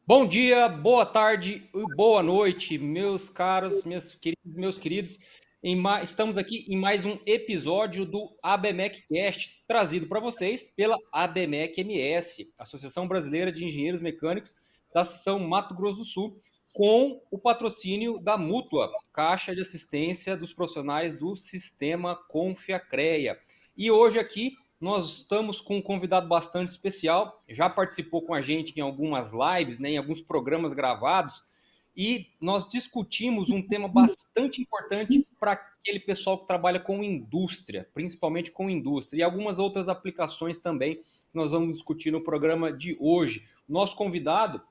Bom dia, boa tarde e boa noite, meus caros, meus queridos. Estamos aqui em mais um episódio do ABMECcast, trazido para vocês pela ABMEC MS, Associação Brasileira de Engenheiros Mecânicos da seção Mato Grosso do Sul, com o patrocínio da Mútua, Caixa de Assistência dos Profissionais do Sistema Confiacrea. E hoje aqui nós estamos com um convidado bastante especial, já participou com a gente em algumas lives, né, em alguns programas gravados, e nós discutimos um tema bastante importante para aquele pessoal que trabalha com indústria, principalmente com indústria, e algumas outras aplicações também que nós vamos discutir no programa de hoje. Nosso convidado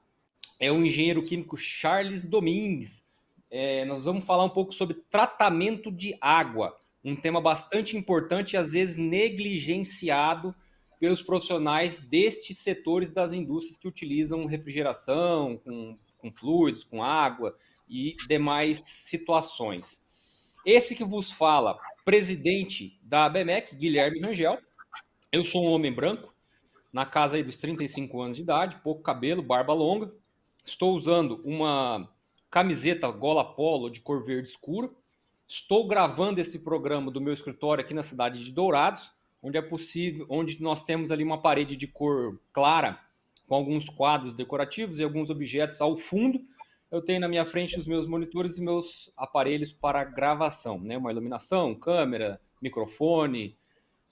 é o engenheiro químico Charles Domingues. Nós vamos falar um pouco sobre tratamento de água, um tema bastante importante e às vezes negligenciado pelos profissionais destes setores das indústrias que utilizam refrigeração, com fluidos, com água e demais situações. Esse que vos fala, presidente da ABMEC, Guilherme Rangel. Eu sou um homem branco, na casa aí dos 35 anos de idade, pouco cabelo, barba longa. Estou usando uma camiseta gola polo de cor verde escura. Estou gravando esse programa do meu escritório aqui na cidade de Dourados, onde é possível, onde nós temos ali uma parede de cor clara, com alguns quadros decorativos e alguns objetos ao fundo. Eu tenho na minha frente os meus monitores e meus aparelhos para gravação, né? Uma iluminação, câmera, microfone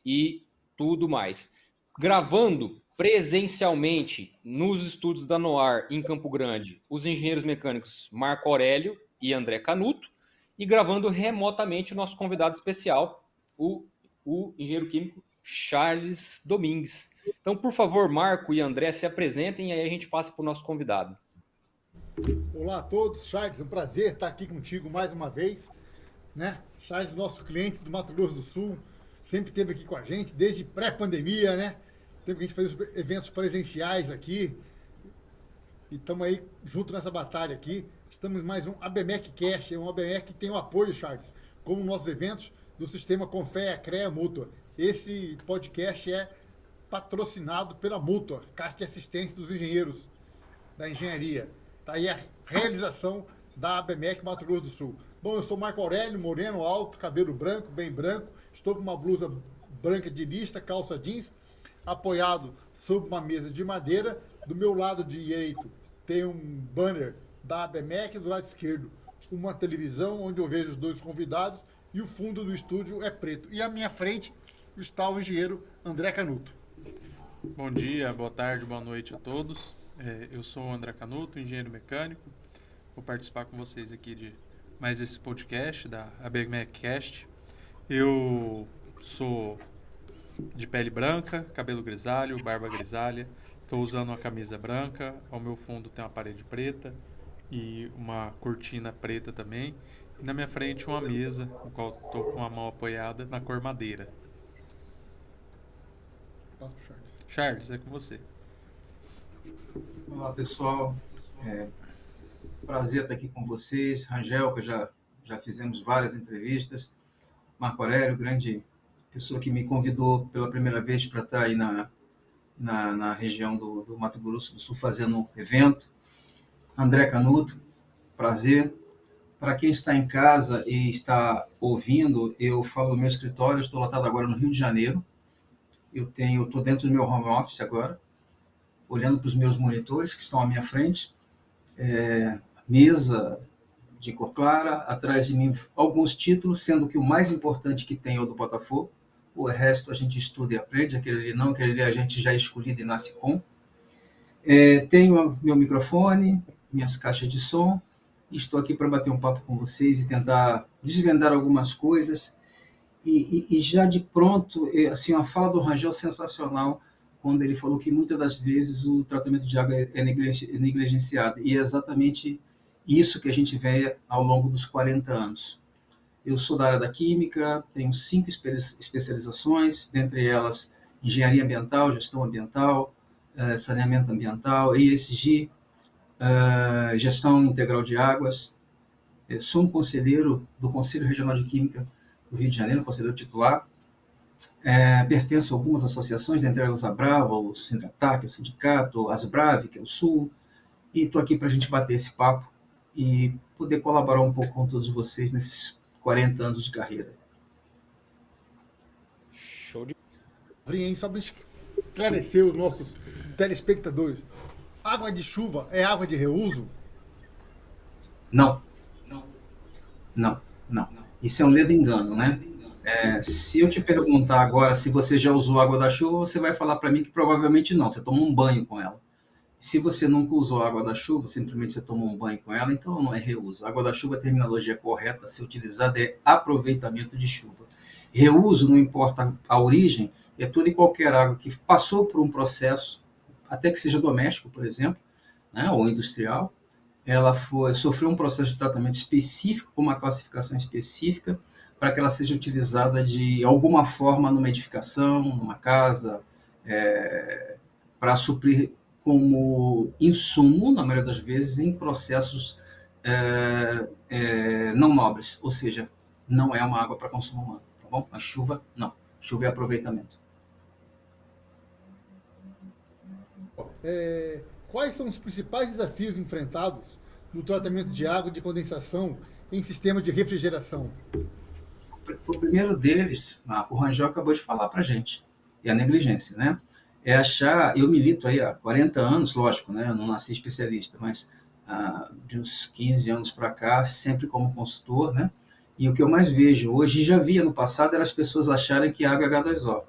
e tudo mais. Gravando presencialmente nos estúdios da Noar, em Campo Grande, os engenheiros mecânicos Marco Aurélio e André Canuto, e gravando remotamente o nosso convidado especial, o engenheiro químico Charles Domingues. Então, por favor, Marco e André, se apresentem e aí a gente passa para o nosso convidado. Olá a todos, Charles, é um prazer estar aqui contigo mais uma vez, né? Charles, nosso cliente do Mato Grosso do Sul, sempre esteve aqui com a gente, desde pré-pandemia, né? Tempo que a gente fez os eventos presenciais aqui, e estamos aí junto nessa batalha aqui. Estamos em mais um ABMEC Cast, é um ABMEC que tem o apoio, Charles, como nossos eventos do sistema Confiacrea Mútua. Esse podcast é patrocinado pela Mútua, Caixa de Assistência dos Engenheiros da Engenharia. Está aí a realização da ABMEC Mato Grosso do Sul. Bom, eu sou Marco Aurélio, moreno, alto, cabelo branco, bem branco. Estou com uma blusa branca de lista, calça jeans, apoiado sobre uma mesa de madeira. Do meu lado direito tem um banner da ABMEC, do lado esquerdo uma televisão onde eu vejo os dois convidados e o fundo do estúdio é preto. E à minha frente está o engenheiro André Canuto. Bom dia, boa tarde, boa noite a todos. Eu sou o André Canuto, engenheiro mecânico. Vou participar com vocês aqui de mais esse podcast da ABMECcast. Eu sou de pele branca, cabelo grisalho, barba grisalha. Estou usando uma camisa branca. Ao meu fundo tem uma parede preta e uma cortina preta também. E na minha frente uma mesa, no qual estou com a mão apoiada na cor madeira. Passo pro Charles. Charles, é com você. Olá pessoal, prazer estar aqui com vocês. Rangel, que já fizemos várias entrevistas. Marco Aurélio, grande pessoa que me convidou pela primeira vez para estar aí na região do Mato Grosso do Sul fazendo um evento. André Canuto, prazer. Para quem está em casa e está ouvindo, eu falo do meu escritório, estou lotado agora no Rio de Janeiro. Estou dentro do meu home office agora, olhando para os meus monitores que estão à minha frente, mesa de cor clara, atrás de mim alguns títulos, sendo que o mais importante que tem é o do Botafogo, o resto a gente estuda e aprende, aquele ali não, aquele ali a gente já é escolhido e nasce com. Tenho meu microfone, minhas caixas de som, e estou aqui para bater um papo com vocês e tentar desvendar algumas coisas, e já de pronto, assim, uma fala do Rangel sensacional, quando ele falou que muitas das vezes o tratamento de água é negligenciado. E é exatamente isso que a gente vê ao longo dos 40 anos. Eu sou da área da química, tenho 5 especializações, dentre elas engenharia ambiental, gestão ambiental, saneamento ambiental, ESG, gestão integral de águas. Sou um conselheiro do Conselho Regional de Química do Rio de Janeiro, conselheiro titular. Pertenço a algumas associações, dentre elas a Brava, o Sintratac, o Sindicato, a Asbrave, que é o Sul, e estou aqui para a gente bater esse papo e poder colaborar um pouco com todos vocês nesses 40 anos de carreira. Show de. Só para esclarecer os nossos telespectadores. Água de chuva é água de reuso? Não. Isso é um ledo engano, né? Se eu te perguntar agora se você já usou água da chuva, você vai falar para mim que provavelmente não, você tomou um banho com ela. Se você nunca usou água da chuva, simplesmente você tomou um banho com ela, então não é reuso. Água da chuva, a terminologia correta a ser utilizada é aproveitamento de chuva. Reuso, não importa a origem, é toda e qualquer água que passou por um processo, até que seja doméstico, por exemplo, né, ou industrial, ela sofreu um processo de tratamento específico, com uma classificação específica, para que ela seja utilizada de alguma forma numa edificação, numa casa, para suprir como insumo, na maioria das vezes, em processos não nobres, ou seja, não é uma água para consumo humano, tá bom? A chuva, não. Chuva é aproveitamento. Quais são os principais desafios enfrentados no tratamento de água de condensação em sistema de refrigeração? O primeiro deles, o Rangel acabou de falar para a gente, é a negligência, né? É achar, eu milito aí há 40 anos, lógico, né? Eu não nasci especialista, mas de uns 15 anos para cá, sempre como consultor, né? E o que eu mais vejo hoje, e já via no passado, era as pessoas acharem que água é H2O.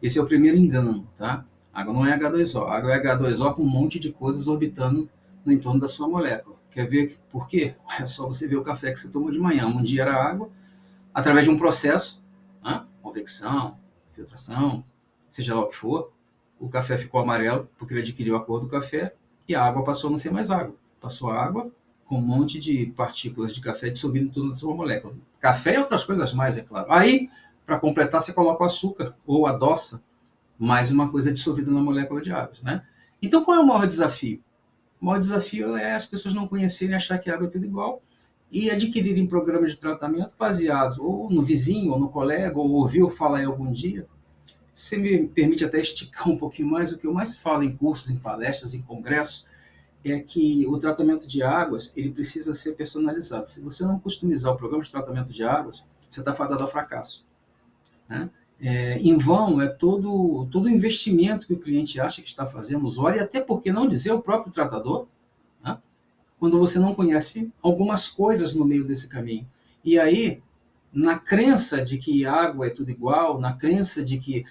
Esse é o primeiro engano, tá? Água não é H2O. Água é H2O com um monte de coisas orbitando no entorno da sua molécula. Quer ver por quê? É só você ver o café que você tomou de manhã. Um dia era água, através de um processo, né? Convecção, filtração, seja lá o que for, o café ficou amarelo porque ele adquiriu a cor do café e a água passou a não ser mais água. Passou a água com um monte de partículas de café dissolvendo tudo na sua molécula. Café e outras coisas mais, é claro. Aí, para completar, você coloca o açúcar ou adoça mais uma coisa dissolvida na molécula de água, né? Então, qual é o maior desafio? O maior desafio é as pessoas não conhecerem, achar que a água é tudo igual e adquirirem programas de tratamento baseado ou no vizinho, ou no colega, ou ouviu falar em algum dia. Se me permite até esticar um pouquinho mais, o que eu mais falo em cursos, em palestras, em congressos, é que o tratamento de águas ele precisa ser personalizado. Se você não customizar o programa de tratamento de águas, você está fadado ao fracasso, né? Em vão é todo o investimento que o cliente acha que está fazendo, o usuário, e até porque não dizer o próprio tratador, né? Quando você não conhece algumas coisas no meio desse caminho. E aí, na crença de que água é tudo igual, na crença de que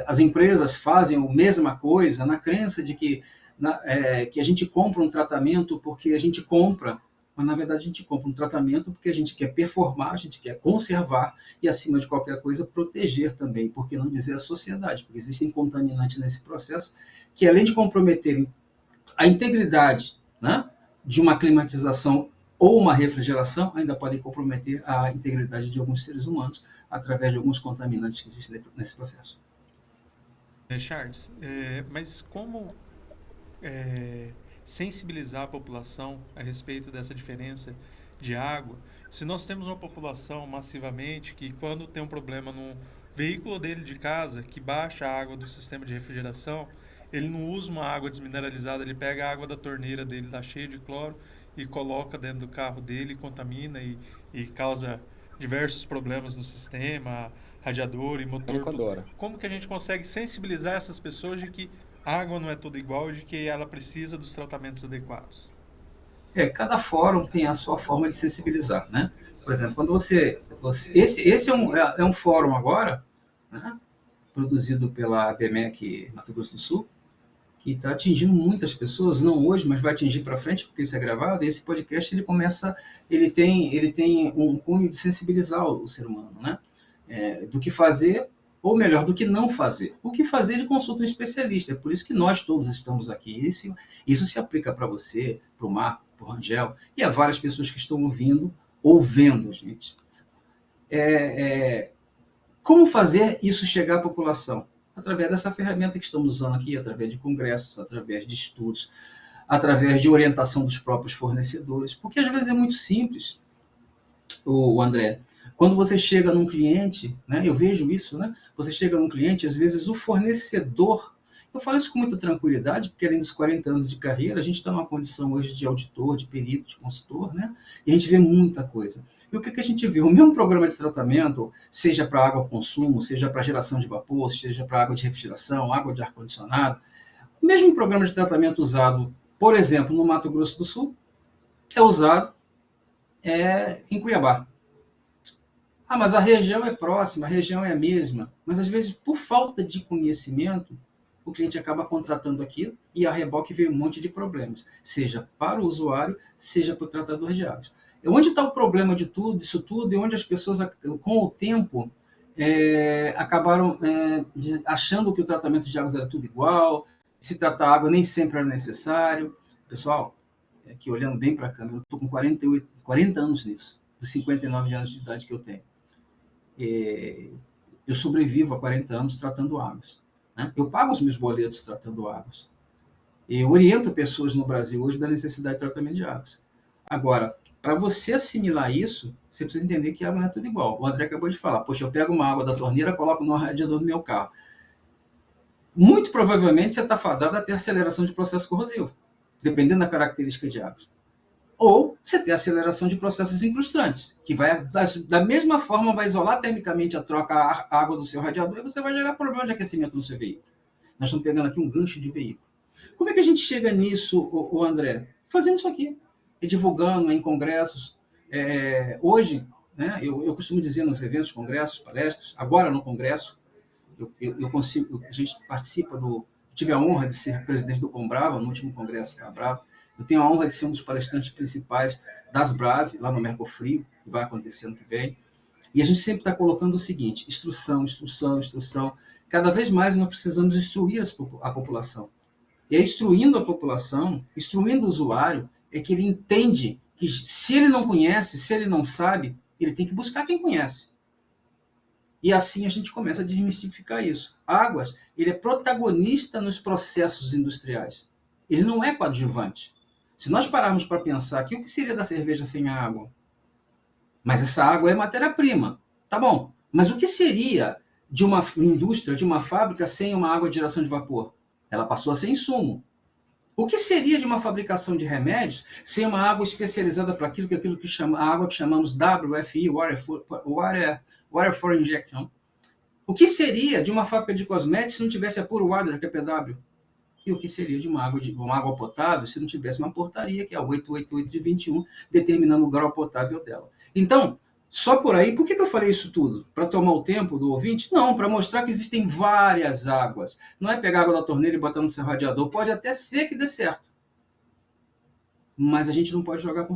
as empresas fazem a mesma coisa, na crença de que a gente compra um tratamento porque a gente compra, mas na verdade a gente compra um tratamento porque a gente quer performar, a gente quer conservar e, acima de qualquer coisa, proteger também, por que não dizer a sociedade, porque existem contaminantes nesse processo que, além de comprometerem a integridade, né, de uma climatização ou uma refrigeração, ainda podem comprometer a integridade de alguns seres humanos através de alguns contaminantes que existem nesse processo. Charles, mas como sensibilizar a população a respeito dessa diferença de água, se nós temos uma população massivamente que, quando tem um problema no veículo dele de casa, que baixa a água do sistema de refrigeração, ele não usa uma água desmineralizada, ele pega a água da torneira dele, tá cheia de cloro, e coloca dentro do carro dele, contamina e causa diversos problemas no sistema, radiador e motor. Tudo. Como que a gente consegue sensibilizar essas pessoas de que a água não é toda igual e de que ela precisa dos tratamentos adequados? Cada fórum tem a sua forma de sensibilizar, né? Por exemplo, quando esse é um fórum agora, né, produzido pela ABMEC Mato Grosso do Sul, que está atingindo muitas pessoas, não hoje, mas vai atingir para frente, porque isso é gravado, e esse podcast ele tem um cunho de sensibilizar o ser humano, né? Do que fazer, ou melhor, do que não fazer. O que fazer, ele consulta um especialista, é por isso que nós todos estamos aqui. Isso se aplica para você, para o Marco, para o Rangel, e a várias pessoas que estão ou vendo a gente. Como fazer isso chegar à população? Através dessa ferramenta que estamos usando aqui, através de congressos, através de estudos, através de orientação dos próprios fornecedores, porque às vezes é muito simples, o André. Quando você chega num cliente, né, eu vejo isso, né? Você chega num cliente, às vezes o fornecedor, Eu falo isso com muita tranquilidade, porque além dos 40 anos de carreira, a gente está numa condição hoje de auditor, de perito, de consultor, né? E a gente vê muita coisa. E o que a gente vê? O mesmo programa de tratamento, seja para água consumo, seja para geração de vapor, seja para água de refrigeração, água de ar-condicionado, o mesmo programa de tratamento usado, por exemplo, no Mato Grosso do Sul, é usado em Cuiabá. Ah, mas a região é próxima, a região é a mesma. Mas, às vezes, por falta de conhecimento, o cliente acaba contratando aquilo e a reboque vem um monte de problemas, seja para o usuário, seja para o tratador de águas. Onde está o problema de tudo, isso tudo, e onde as pessoas, com o tempo, acabaram achando que o tratamento de águas era tudo igual, se tratar água nem sempre era necessário. Pessoal, aqui olhando bem para a câmera, eu estou com 40 anos nisso, dos 59 anos de idade que eu tenho. Eu sobrevivo há 40 anos tratando águas. Né? Eu pago os meus boletos tratando águas. Eu oriento pessoas no Brasil hoje da necessidade de tratamento de águas. Agora, para você assimilar isso, você precisa entender que a água não é tudo igual. O André acabou de falar, poxa, eu pego uma água da torneira, coloco no radiador do meu carro. Muito provavelmente você está fadado a ter aceleração de processo corrosivo, dependendo da característica de água. Ou você tem aceleração de processos incrustantes, que vai, da mesma forma, vai isolar termicamente a troca a água do seu radiador e você vai gerar problema de aquecimento no seu veículo. Nós estamos pegando aqui um gancho de veículo. Como é que a gente chega nisso, o André? Fazendo isso aqui, divulgando em congressos. Hoje, né, eu costumo dizer nos eventos, congressos, palestras, agora no congresso, a gente participa tive a honra de ser presidente do Combrava, no último congresso da Brava. Eu tenho a honra de ser um dos palestrantes principais das Brave, lá no Mercofrio, que vai acontecer ano que vem. E a gente sempre está colocando o seguinte, instrução. Cada vez mais nós precisamos instruir a população. E instruindo a população, instruindo o usuário, é que ele entende que se ele não conhece, se ele não sabe, ele tem que buscar quem conhece. E assim a gente começa a desmistificar isso. Águas, ele é protagonista nos processos industriais. Ele não é coadjuvante. Se nós pararmos para pensar aqui, o que seria da cerveja sem a água? Mas essa água é matéria-prima. Tá bom. Mas o que seria de uma indústria, de uma fábrica, sem uma água de geração de vapor? Ela passou a ser insumo. O que seria de uma fabricação de remédios sem uma água especializada para aquilo que chama, a água que chamamos WFI, Water for Injection? O que seria de uma fábrica de cosméticos se não tivesse a Pure Water, que é PW? E o que seria de uma água potável se não tivesse uma portaria, que é a 888 de 21, determinando o grau potável dela? Então, só por aí, por que eu falei isso tudo? Para tomar o tempo do ouvinte? Não, para mostrar que existem várias águas. Não é pegar água da torneira e botar no seu radiador. Pode até ser que dê certo. Mas a gente não pode jogar com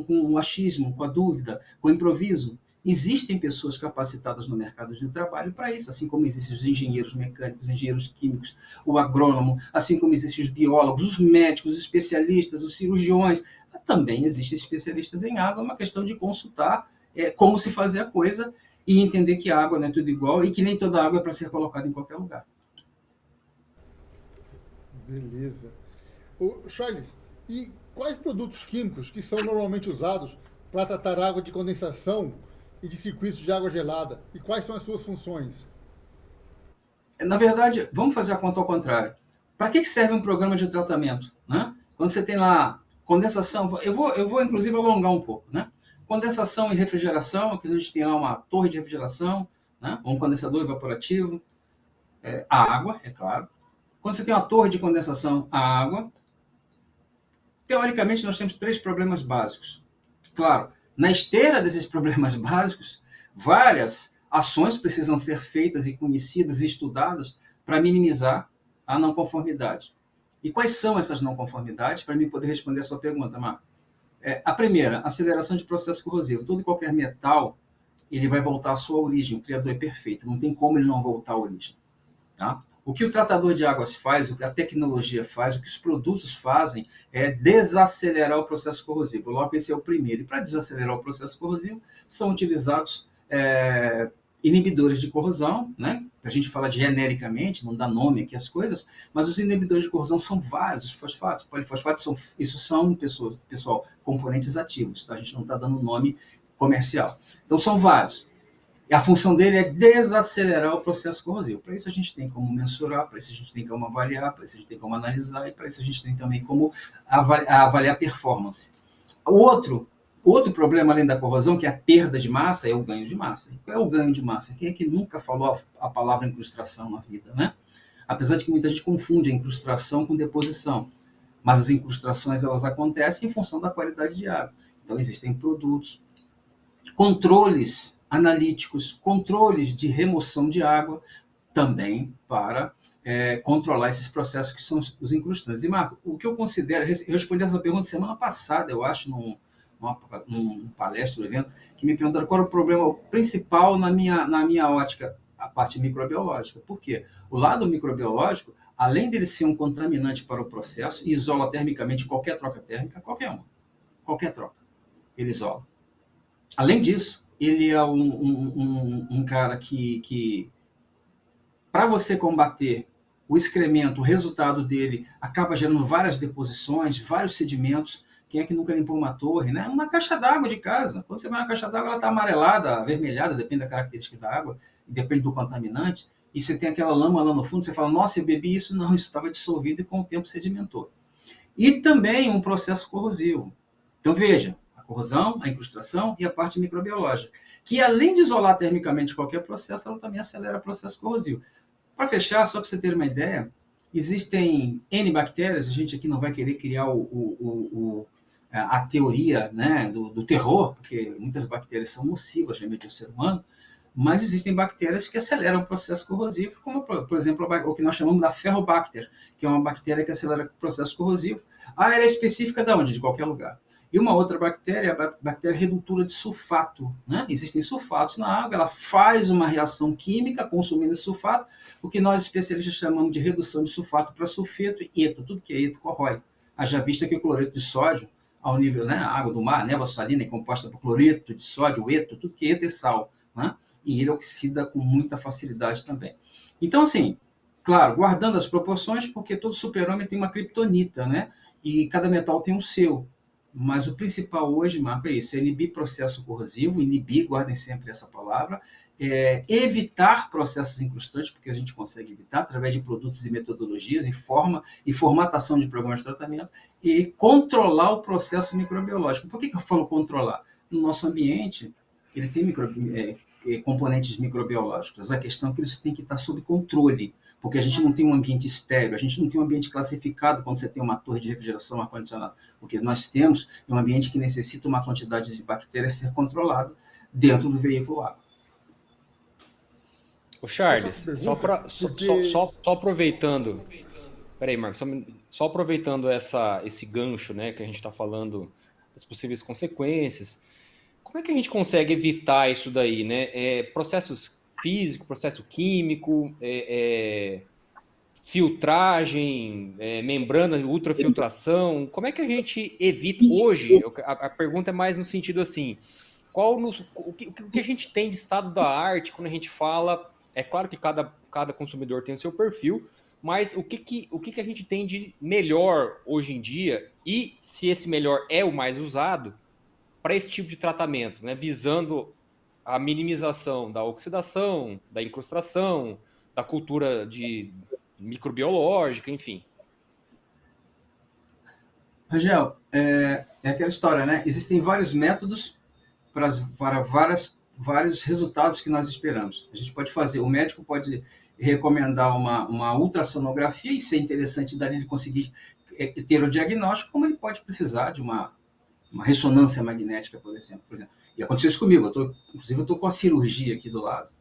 o achismo, com a dúvida, com o improviso. Existem pessoas capacitadas no mercado de trabalho para isso, assim como existem os engenheiros mecânicos, engenheiros químicos, o agrônomo, assim como existem os biólogos, os médicos, os especialistas, os cirurgiões. Também existem especialistas em água, é uma questão de consultar como se fazer a coisa e entender que a água não é tudo igual e que nem toda água é para ser colocada em qualquer lugar. Beleza. Charles, e quais produtos químicos que são normalmente usados para tratar água de condensação e de circuitos de água gelada? E quais são as suas funções? Na verdade, vamos fazer a conta ao contrário. Para que serve um programa de tratamento? Né? Quando você tem lá condensação, eu vou inclusive alongar um pouco, né? Condensação e refrigeração, que a gente tem lá uma torre de refrigeração, né? Um condensador evaporativo, a água, é claro. Quando você tem uma torre de condensação, a água. Teoricamente, nós temos 3 problemas básicos. Claro, na esteira desses problemas básicos, várias ações precisam ser feitas e conhecidas e estudadas para minimizar a não conformidade. E quais são essas não conformidades? Para mim poder responder a sua pergunta, Marco. A primeira, aceleração de processo corrosivo. Todo e qualquer metal, ele vai voltar à sua origem. O criador é perfeito, não tem como ele não voltar à origem. Tá? O que o tratador de águas faz, o que a tecnologia faz, o que os produtos fazem é desacelerar o processo corrosivo. Logo, esse é o primeiro. E para desacelerar o processo corrosivo, são utilizados inibidores de corrosão, né? A gente fala genericamente, não dá nome aqui às coisas, mas os inibidores de corrosão são vários, os fosfatos, polifosfatos, são pessoal, componentes ativos, tá? A gente não está dando nome comercial. Então, são vários. A função dele é desacelerar o processo corrosivo. Para isso a gente tem como mensurar, para isso a gente tem como avaliar, para isso a gente tem como analisar e para isso a gente tem também como avaliar performance. Outro problema além da corrosão, que é a perda de massa, é o ganho de massa. E qual é o ganho de massa? Quem é que nunca falou a palavra incrustação na vida, né? Apesar de que muita gente confunde a incrustação com deposição. Mas as incrustações elas acontecem em função da qualidade de água. Então existem produtos, controles analíticos, controles de remoção de água, também para controlar esses processos que são os incrustantes. E, Marco, o que eu considero, eu respondi essa pergunta semana passada, eu acho, num palestra, um evento, que me perguntaram qual era o problema principal na minha ótica, a parte microbiológica. Por quê? O lado microbiológico, além dele ser um contaminante para o processo, isola termicamente qualquer troca térmica, qualquer troca, ele isola. Além disso, ele é um cara que para você combater o excremento, o resultado dele acaba gerando várias deposições, vários sedimentos. Quem é que nunca limpou uma torre, né? Uma caixa d'água de casa. Quando você vai uma caixa d'água, ela está amarelada, avermelhada, depende da característica da água, depende do contaminante. E você tem aquela lama lá no fundo, você fala, nossa, eu bebi isso. Não, isso estava dissolvido e com o tempo sedimentou. E também um processo corrosivo. Então, veja, a corrosão, a incrustação e a parte microbiológica, que além de isolar termicamente qualquer processo, ela também acelera o processo corrosivo. Para fechar, só para você ter uma ideia, existem N bactérias, a gente aqui não vai querer criar a teoria, né, do terror, porque muitas bactérias são nocivas realmente ao ser humano, mas existem bactérias que aceleram o processo corrosivo, como, por exemplo, o que nós chamamos da Ferrobacter, que é uma bactéria que acelera o processo corrosivo. Ela é específica de onde? De qualquer lugar. E uma outra bactéria é a bactéria redutora de sulfato, né? Existem sulfatos na água, ela faz uma reação química consumindo esse sulfato, o que nós especialistas chamamos de redução de sulfato para sulfeto e eto. Tudo que é eto corrói. Haja vista que o cloreto de sódio, ao nível, né, a água do mar, a névoa salina é composta por cloreto de sódio, eto, tudo que é eto é sal, né? E ele oxida com muita facilidade também. Então, assim, claro, guardando as proporções, porque todo super-homem tem uma criptonita, né? E cada metal tem um seu. Mas o principal hoje, Marco, é isso, é inibir processo corrosivo, inibir, guardem sempre essa palavra, evitar processos incrustantes, porque a gente consegue evitar através de produtos e metodologias, e formatação de programas de tratamento, e controlar o processo microbiológico. Por que eu falo controlar? No nosso ambiente, ele tem componentes microbiológicos. A questão é que eles têm que estar sob controle, porque a gente não tem um ambiente estéreo, a gente não tem um ambiente classificado quando você tem uma torre de refrigeração ar-condicionado. O que nós temos é um ambiente que necessita uma quantidade de bactérias ser controlada dentro do veículo água. O Charles, só aproveitando... Peraí, Marcos, só aproveitando esse gancho, né, que a gente está falando das possíveis consequências, como é que a gente consegue evitar isso daí, né? Processos físico, processo químico, filtragem, membrana, ultrafiltração, como é que a gente evita hoje? A pergunta é mais no sentido assim, o que a gente tem de estado da arte quando a gente fala, é claro que cada consumidor tem o seu perfil, mas o que a gente tem de melhor hoje em dia e se esse melhor é o mais usado para esse tipo de tratamento, né? Visando a minimização da oxidação, da incrustação, da cultura microbiológica, enfim. Rangel, é aquela história, né? Existem vários métodos para vários resultados que nós esperamos. A gente pode fazer, o médico pode recomendar uma ultrassonografia e ser interessante dali ele conseguir ter o diagnóstico, como ele pode precisar de uma ressonância magnética, por exemplo. E aconteceu isso comigo. Inclusive, eu estou com a cirurgia aqui do lado,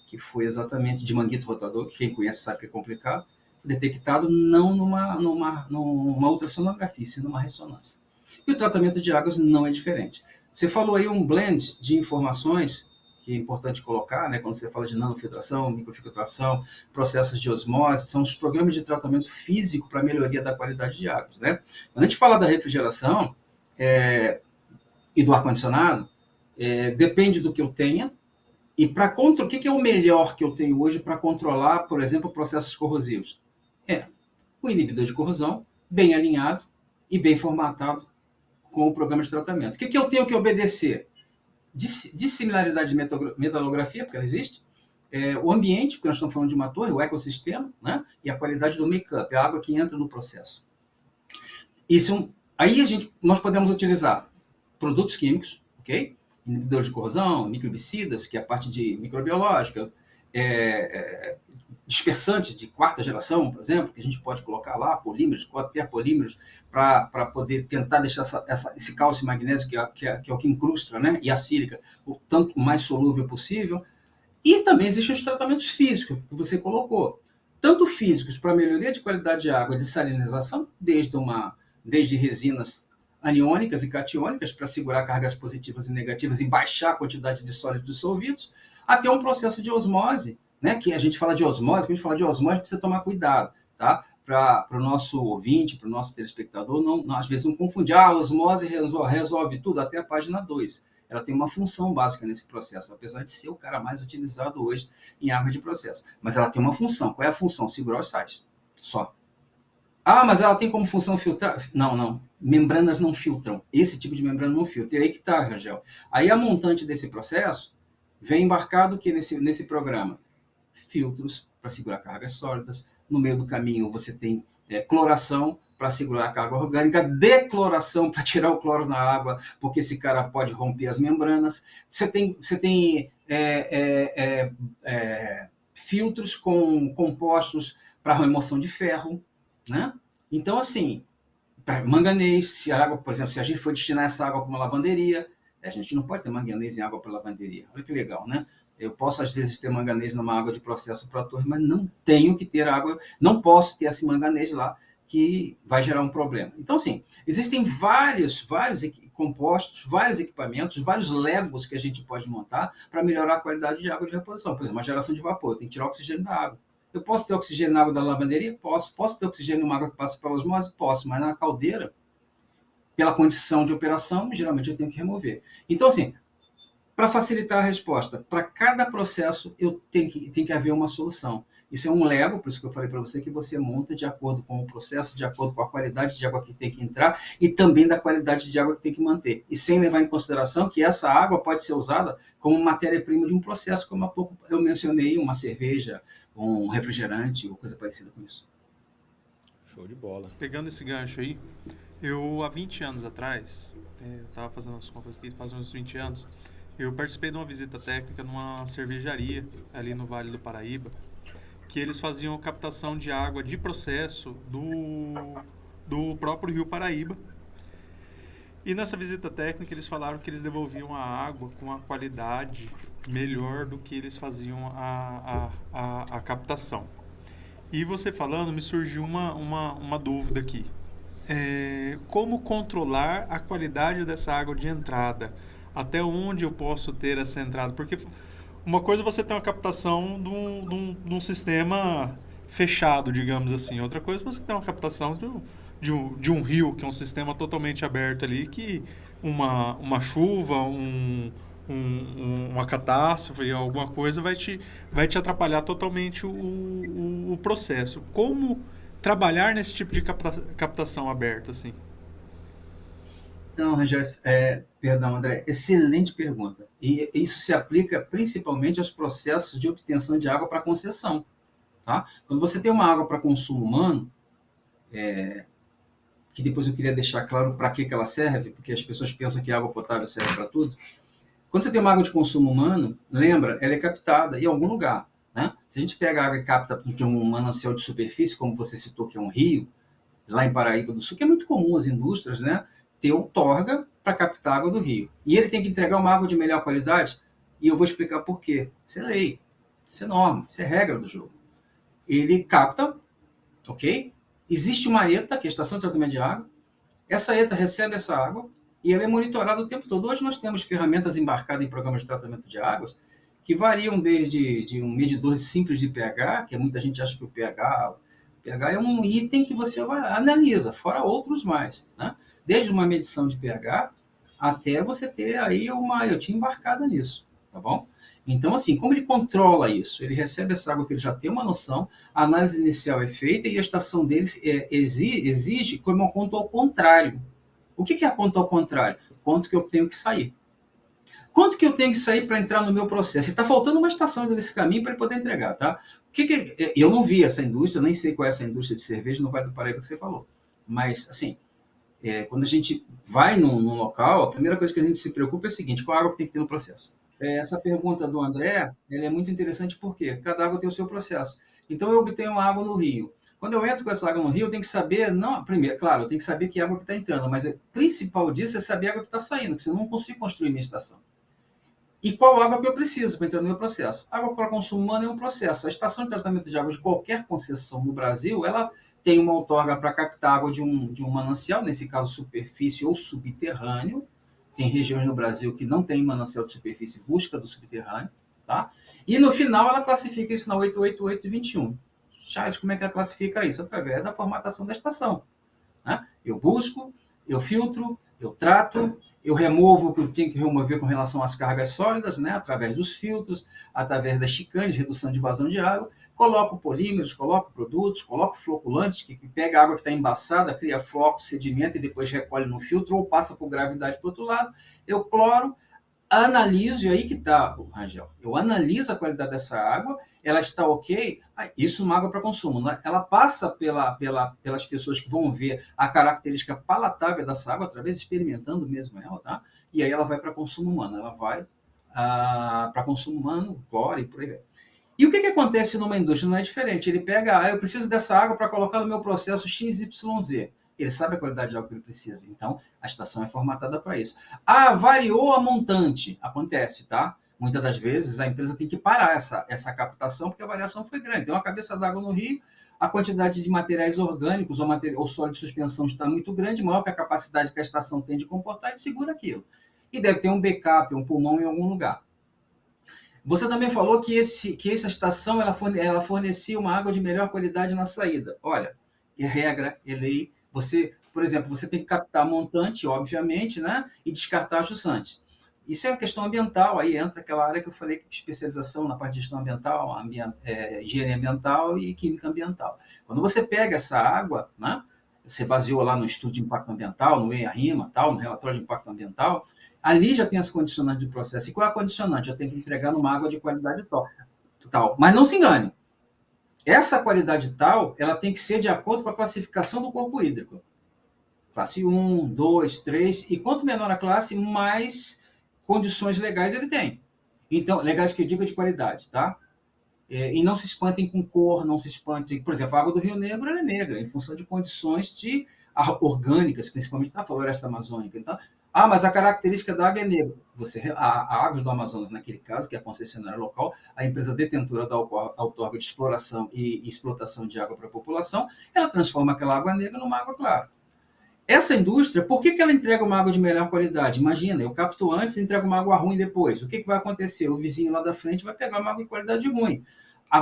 que foi exatamente de manguito rotador, que quem conhece sabe que é complicado, detectado não numa ultrassonografia, sim numa ressonância. E o tratamento de águas não é diferente. Você falou aí um blend de informações, que é importante colocar, né, quando você fala de nanofiltração, microfiltração, processos de osmose, são os programas de tratamento físico para melhoria da qualidade de águas, né? Quando a gente fala da refrigeração e do ar-condicionado, depende do que eu tenha, e o que é o melhor que eu tenho hoje para controlar, por exemplo, processos corrosivos? O inibidor de corrosão, bem alinhado e bem formatado com o programa de tratamento. O que eu tenho que obedecer? dissimilaridade de metalografia, porque ela existe, o ambiente, porque nós estamos falando de uma torre, o ecossistema, né? E a qualidade do make-up, a água que entra no processo. Aí nós podemos utilizar produtos químicos, ok? Inibidores de corrosão, microbicidas, que é a parte de microbiológica, dispersante de quarta geração, por exemplo, que a gente pode colocar lá, polímeros, quadripolímeros, para poder tentar deixar esse cálcio e magnésio, que é o que incrusta, né? E a sílica, o tanto mais solúvel possível. E também existem os tratamentos físicos que você colocou, tanto físicos para melhoria de qualidade de água, de salinização, desde resinas aniônicas e catiônicas para segurar cargas positivas e negativas e baixar a quantidade de sólidos dissolvidos, até um processo de osmose, né? Que a gente fala de osmose, quando a gente fala de osmose, precisa tomar cuidado, tá? Para o nosso ouvinte, para o nosso telespectador, às vezes não confundir, a osmose resolve tudo, até a página 2. Ela tem uma função básica nesse processo, apesar de ser o cara mais utilizado hoje em água de processo. Mas ela tem uma função. Qual é a função? Segurar os sais. Só. Ah, mas ela tem como função filtrar? Não. Membranas não filtram. Esse tipo de membrana não filtra. E aí que está, Rangel. Aí a montante desse processo vem embarcado que nesse programa? Filtros para segurar cargas sólidas. No meio do caminho você tem cloração para segurar a carga orgânica, decloração para tirar o cloro na água, porque esse cara pode romper as membranas. Você tem filtros com compostos para remoção de ferro, né? Então, assim, manganês, se a água, por exemplo, se a gente for destinar essa água para uma lavanderia, a gente não pode ter manganês em água para lavanderia. Olha que legal, né? Eu posso, às vezes, ter manganês numa água de processo para a torre, mas não tenho que ter água, não posso ter esse manganês lá, que vai gerar um problema. Então, assim, existem vários compostos, vários equipamentos, vários legos que a gente pode montar para melhorar a qualidade de água de reposição. Por exemplo, uma geração de vapor, eu tenho que tirar o oxigênio da água. Eu posso ter oxigênio na água da lavanderia? Posso. Posso ter oxigênio numa água que passa pela osmose? Posso, mas na caldeira, pela condição de operação, geralmente eu tenho que remover. Então, assim, para facilitar a resposta, para cada processo tem que haver uma solução. Isso é um Lego, por isso que eu falei para você, que você monta de acordo com o processo, de acordo com a qualidade de água que tem que entrar e também da qualidade de água que tem que manter. E sem levar em consideração que essa água pode ser usada como matéria-prima de um processo, como há pouco eu mencionei, uma cerveja, um refrigerante ou coisa parecida com isso. Show de bola. Pegando esse gancho aí, eu há 20 anos atrás, eu estava fazendo as contas aqui, faz uns 20 anos, eu participei de uma visita técnica numa cervejaria ali no Vale do Paraíba, que eles faziam captação de água de processo do próprio Rio Paraíba. E nessa visita técnica eles falaram que eles devolviam a água com a qualidade melhor do que eles faziam a captação. E você falando, me surgiu uma dúvida aqui. Como controlar a qualidade dessa água de entrada? Até onde eu posso ter essa entrada? Porque uma coisa é você ter uma captação de um sistema fechado, digamos assim. Outra coisa é você ter uma captação de um rio, que é um sistema totalmente aberto ali, que uma chuva, uma catástrofe, alguma coisa vai te atrapalhar totalmente o processo. Como trabalhar nesse tipo de captação aberta, assim? Então, Rangel, perdão, André, excelente pergunta. E isso se aplica principalmente aos processos de obtenção de água para concessão. Tá? Quando você tem uma água para consumo humano, que depois eu queria deixar claro para que ela serve, porque as pessoas pensam que a água potável serve para tudo. Quando você tem uma água de consumo humano, lembra, ela é captada em algum lugar. Né? Se a gente pega a água e capta de um manancial de superfície, como você citou, que é um rio, lá em Paraíba do Sul, que é muito comum as indústrias, né, ter outorga para captar água do rio. E ele tem que entregar uma água de melhor qualidade, e eu vou explicar por quê. Isso é lei, isso é norma, isso é regra do jogo. Ele capta, ok? Existe uma ETA, que é a Estação de Tratamento de Água. Essa ETA recebe essa água e ela é monitorada o tempo todo. Hoje nós temos ferramentas embarcadas em programas de tratamento de águas que variam desde um medidor simples de pH, que muita gente acha que o pH é um item que você analisa, fora outros mais, né? Desde uma medição de pH até você ter aí uma IoT embarcada nisso, tá bom? Então, assim, como ele controla isso? Ele recebe essa água que ele já tem uma noção, a análise inicial é feita e a estação deles exige como uma conta ao contrário. O que é a conta ao contrário? Quanto que eu tenho que sair. Quanto que eu tenho que sair para entrar no meu processo? Está faltando uma estação nesse caminho para ele poder entregar, tá? Eu não vi essa indústria, nem sei qual é essa indústria de cerveja no Vale do Paraíba que você falou. Mas, assim, quando a gente vai num local, a primeira coisa que a gente se preocupa é o seguinte: qual água que tem que ter no processo? Essa pergunta do André, ela é muito interessante porque cada água tem o seu processo. Então, eu obtenho uma água no rio. Quando eu entro com essa água no rio, eu tenho que saber, não, primeiro, claro, eu tenho que saber que água que está entrando, mas o principal disso é saber a água que está saindo, porque senão eu não consigo construir minha estação. E qual água que eu preciso para entrar no meu processo? Água para consumo humano é um processo. A estação de tratamento de água de qualquer concessão no Brasil, ela tem uma outorga para captar água de um manancial, nesse caso superfície ou subterrâneo. Tem regiões no Brasil que não tem manancial de superfície, busca do subterrâneo. Tá? E no final ela classifica isso na 88821. Charles, como é que ela classifica isso? Através da formatação da estação. Né? Eu busco, eu filtro, eu trato, eu removo o que eu tenho que remover com relação às cargas sólidas, né? Através dos filtros, através das chicanes, redução de vazão de água, coloco polímeros, coloco produtos, coloco floculantes, que pega a água que está embaçada, cria floco, sedimento e depois recolhe no filtro ou passa por gravidade para o outro lado, eu cloro, analiso, e aí que está, Rangel, eu analiso a qualidade dessa água, ela está ok, isso é uma água para consumo, né? Ela passa pelas pessoas que vão ver a característica palatável dessa água, através de experimentando mesmo ela, tá? E aí ela vai para consumo humano, ela vai para consumo humano, cloro e por aí vai. E o que acontece numa indústria? Não é diferente, ele pega, eu preciso dessa água para colocar no meu processo XYZ. Ele sabe a qualidade de água que ele precisa. Então, a estação é formatada para isso. Variou a montante. Acontece, tá? Muitas das vezes, a empresa tem que parar essa captação, porque a variação foi grande. Tem uma cabeça d'água no rio, a quantidade de materiais orgânicos ou sólido de suspensão está muito grande, maior que a capacidade que a estação tem de comportar, e segura aquilo. E deve ter um backup, um pulmão em algum lugar. Você também falou que essa estação ela fornecia uma água de melhor qualidade na saída. Olha, é regra, é lei. Você, por exemplo, você tem que captar montante, obviamente, né? E descartar jusante. Isso é uma questão ambiental, aí entra aquela área que eu falei de especialização na parte de gestão ambiental, higiene ambiental e química ambiental. Quando você pega essa água, né? Você baseou lá no estudo de impacto ambiental, no EIA-RIMA, no relatório de impacto ambiental, ali já tem as condicionantes de processo. E qual é a condicionante? Já tem que entregar numa água de qualidade tal. Mas não se engane. Essa qualidade tal, ela tem que ser de acordo com a classificação do corpo hídrico. Classe 1, 2, 3. E quanto menor a classe, mais condições legais ele tem. Então, legais que eu digo de qualidade, tá? E não se espantem com cor, não se espantem... Por exemplo, a água do Rio Negro ela é negra, em função de condições orgânicas, principalmente na floresta amazônica. Então, mas a característica da água é negra. A Águas do Amazonas, naquele caso, que é a concessionária local, a empresa detentora da outorga de exploração e explotação de água para a população, ela transforma aquela água negra numa água clara. Essa indústria, por que ela entrega uma água de melhor qualidade? Imagina, eu capto antes e entrego uma água ruim depois. O que vai acontecer? O vizinho lá da frente vai pegar uma água de qualidade ruim.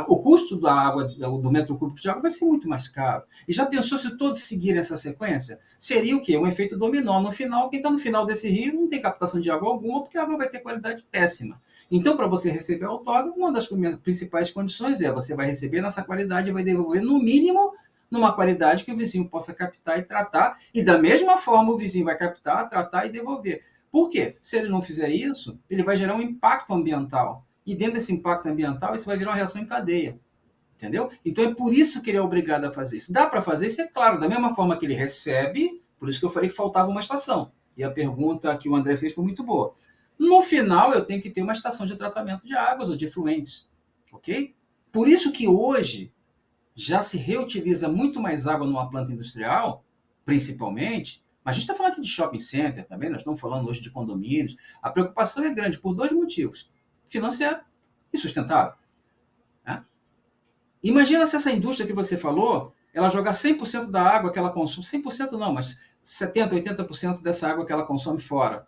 O custo da água, do metro cúbico de água, vai ser muito mais caro. E já pensou se todos seguirem essa sequência? Seria o quê? Um efeito dominó. No final, quem está no final desse rio não tem captação de água alguma, porque a água vai ter qualidade péssima. Então, para você receber a outorga, uma das principais condições é você vai receber nessa qualidade e vai devolver, no mínimo, numa qualidade que o vizinho possa captar e tratar. E da mesma forma, o vizinho vai captar, tratar e devolver. Por quê? Se ele não fizer isso, ele vai gerar um impacto ambiental. E dentro desse impacto ambiental, isso vai virar uma reação em cadeia. Entendeu? Então é por isso que ele é obrigado a fazer isso. Dá para fazer isso, é claro, da mesma forma que ele recebe, por isso que eu falei que faltava uma estação. E a pergunta que o André fez foi muito boa. No final, eu tenho que ter uma estação de tratamento de águas ou de efluentes. Ok? Por isso que hoje já se reutiliza muito mais água numa planta industrial, principalmente, mas a gente está falando aqui de shopping center também, nós estamos falando hoje de condomínios. A preocupação é grande por dois motivos: financeiro e sustentável. Né? Imagina se essa indústria que você falou, ela jogar 100% da água que ela consome, 100% não, mas 70%, 80% dessa água que ela consome fora.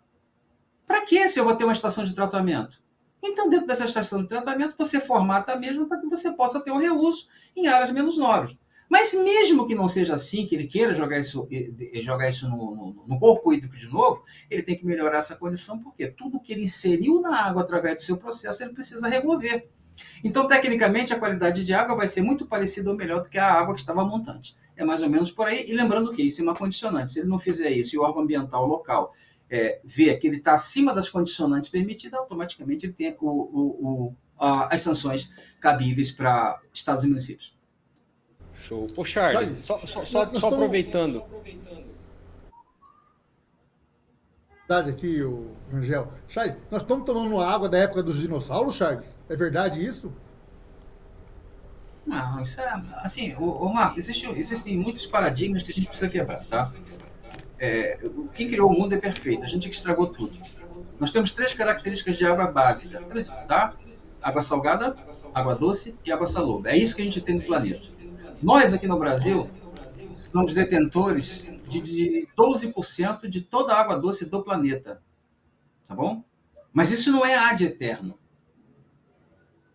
Para que se eu vou ter uma estação de tratamento? Então, dentro dessa estação de tratamento, você formata mesmo para que você possa ter o reuso em áreas menos nobres. Mas mesmo que não seja assim, que ele queira jogar isso no corpo hídrico de novo, ele tem que melhorar essa condição, porque tudo que ele inseriu na água através do seu processo, ele precisa remover. Então, tecnicamente, a qualidade de água vai ser muito parecida ou melhor do que a água que estava montante. É mais ou menos por aí. E lembrando que isso é uma condicionante. Se ele não fizer isso e o órgão ambiental local vê que ele está acima das condicionantes permitidas, automaticamente ele tem as sanções cabíveis para estados e municípios. Show. Ô, Charles, só aproveitando. Aqui, o Rangel. Charles, nós estamos tomando água da época dos dinossauros, Charles? É verdade isso? Não, isso é assim, Marco, existem muitos paradigmas que a gente precisa quebrar, tá? Quem criou o mundo é perfeito, a gente que estragou tudo. Nós temos 3 características de água básica, tá? Água salgada, água doce e água salobra. É isso que a gente tem no planeta. Nós aqui no Brasil somos detentores de 12% de toda a água doce do planeta, tá bom? Mas isso não é ad eterno.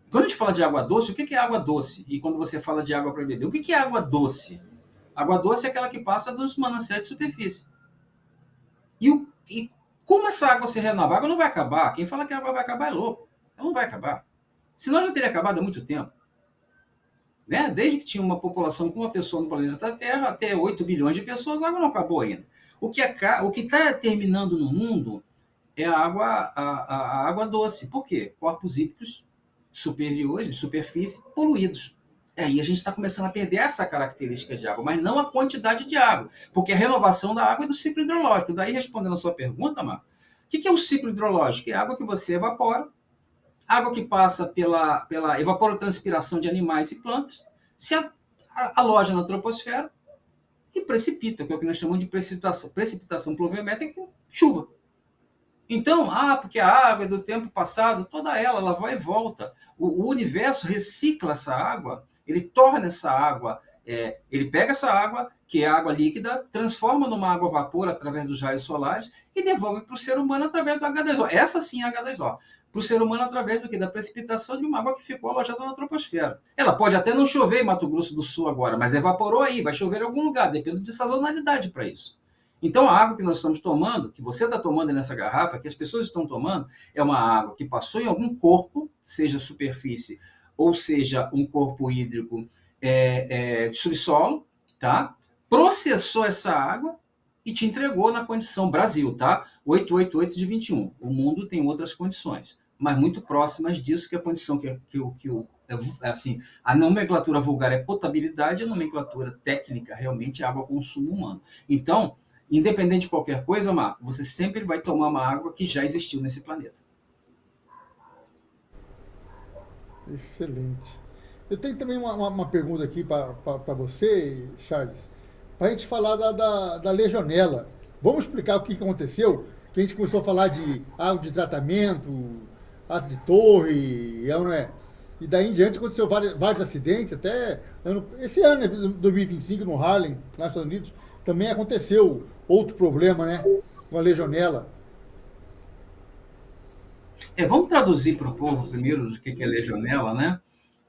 Quando a gente fala de água doce, o que é água doce? E quando você fala de água para beber, o que é água doce? Água doce é aquela que passa dos mananciais de superfície. E como essa água se renova? A água não vai acabar. Quem fala que a água vai acabar é louco. Ela não vai acabar. Senão já teria acabado há muito tempo. Né? Desde que tinha uma população com uma pessoa no planeta Terra, até 8 bilhões de pessoas, a água não acabou ainda. O que está terminando no mundo é a água doce. Por quê? Corpos hídricos superiores, de superfície, poluídos. Aí a gente está começando a perder essa característica de água, mas não a quantidade de água, porque a renovação da água é do ciclo hidrológico. Daí, respondendo a sua pergunta, Marco, o que é o ciclo hidrológico? É a água que você evapora, água que passa pela evapotranspiração de animais e plantas, se aloja na troposfera e precipita, que é o que nós chamamos de precipitação pluviométrica, chuva. Então, porque a água é do tempo passado, toda ela vai e volta. O universo recicla essa água, ele torna essa água, ele pega essa água, que é água líquida, transforma numa água vapor através dos raios solares e devolve para o ser humano através do H2O. Essa sim é H2O. Para o ser humano através do quê? Da precipitação de uma água que ficou alojada na troposfera. Ela pode até não chover em Mato Grosso do Sul agora, mas evaporou aí, vai chover em algum lugar, depende de sazonalidade para isso. Então, a água que nós estamos tomando, que você está tomando nessa garrafa, que as pessoas estão tomando, é uma água que passou em algum corpo, seja superfície ou seja um corpo hídrico de subsolo, tá? Processou essa água e te entregou na condição Brasil, tá? 888 de 21. O mundo tem outras condições, mas muito próximas disso, que a condição assim, a nomenclatura vulgar é potabilidade, a nomenclatura técnica realmente é água consumo humano. Então, independente de qualquer coisa, Marco, você sempre vai tomar uma água que já existiu nesse planeta. Excelente. Eu tenho também uma pergunta aqui para você, Charles, para a gente falar da legionela. Vamos explicar o que aconteceu? Que a gente começou a falar de água de tratamento, água de torre, não é? E daí em diante aconteceu vários acidentes, até esse ano, né, 2025, no Harlem, lá nos Estados Unidos, também aconteceu outro problema, né? Com a legionela. Vamos traduzir para o povo primeiro o que é legionela, né?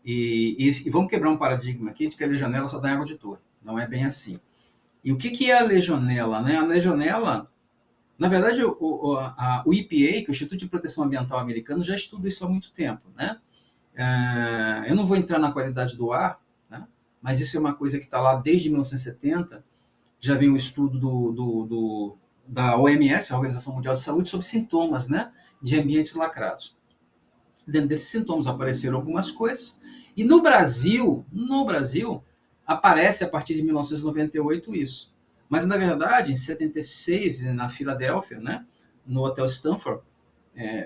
E vamos quebrar um paradigma aqui de que a legionela só dá água de torre. Não é bem assim. E o que é a legionela, né? A legionela, na verdade, o EPA, que é o Instituto de Proteção Ambiental Americano, já estuda isso há muito tempo, né? Eu não vou entrar na qualidade do ar, né? Mas isso é uma coisa que está lá desde 1970. Já vem um estudo da OMS, a Organização Mundial de Saúde, sobre sintomas, né, de ambientes lacrados. Dentro desses sintomas apareceram algumas coisas. E no Brasil, aparece a partir de 1998 isso. Mas, na verdade, em 76, na Filadélfia, né, no Hotel Stanford,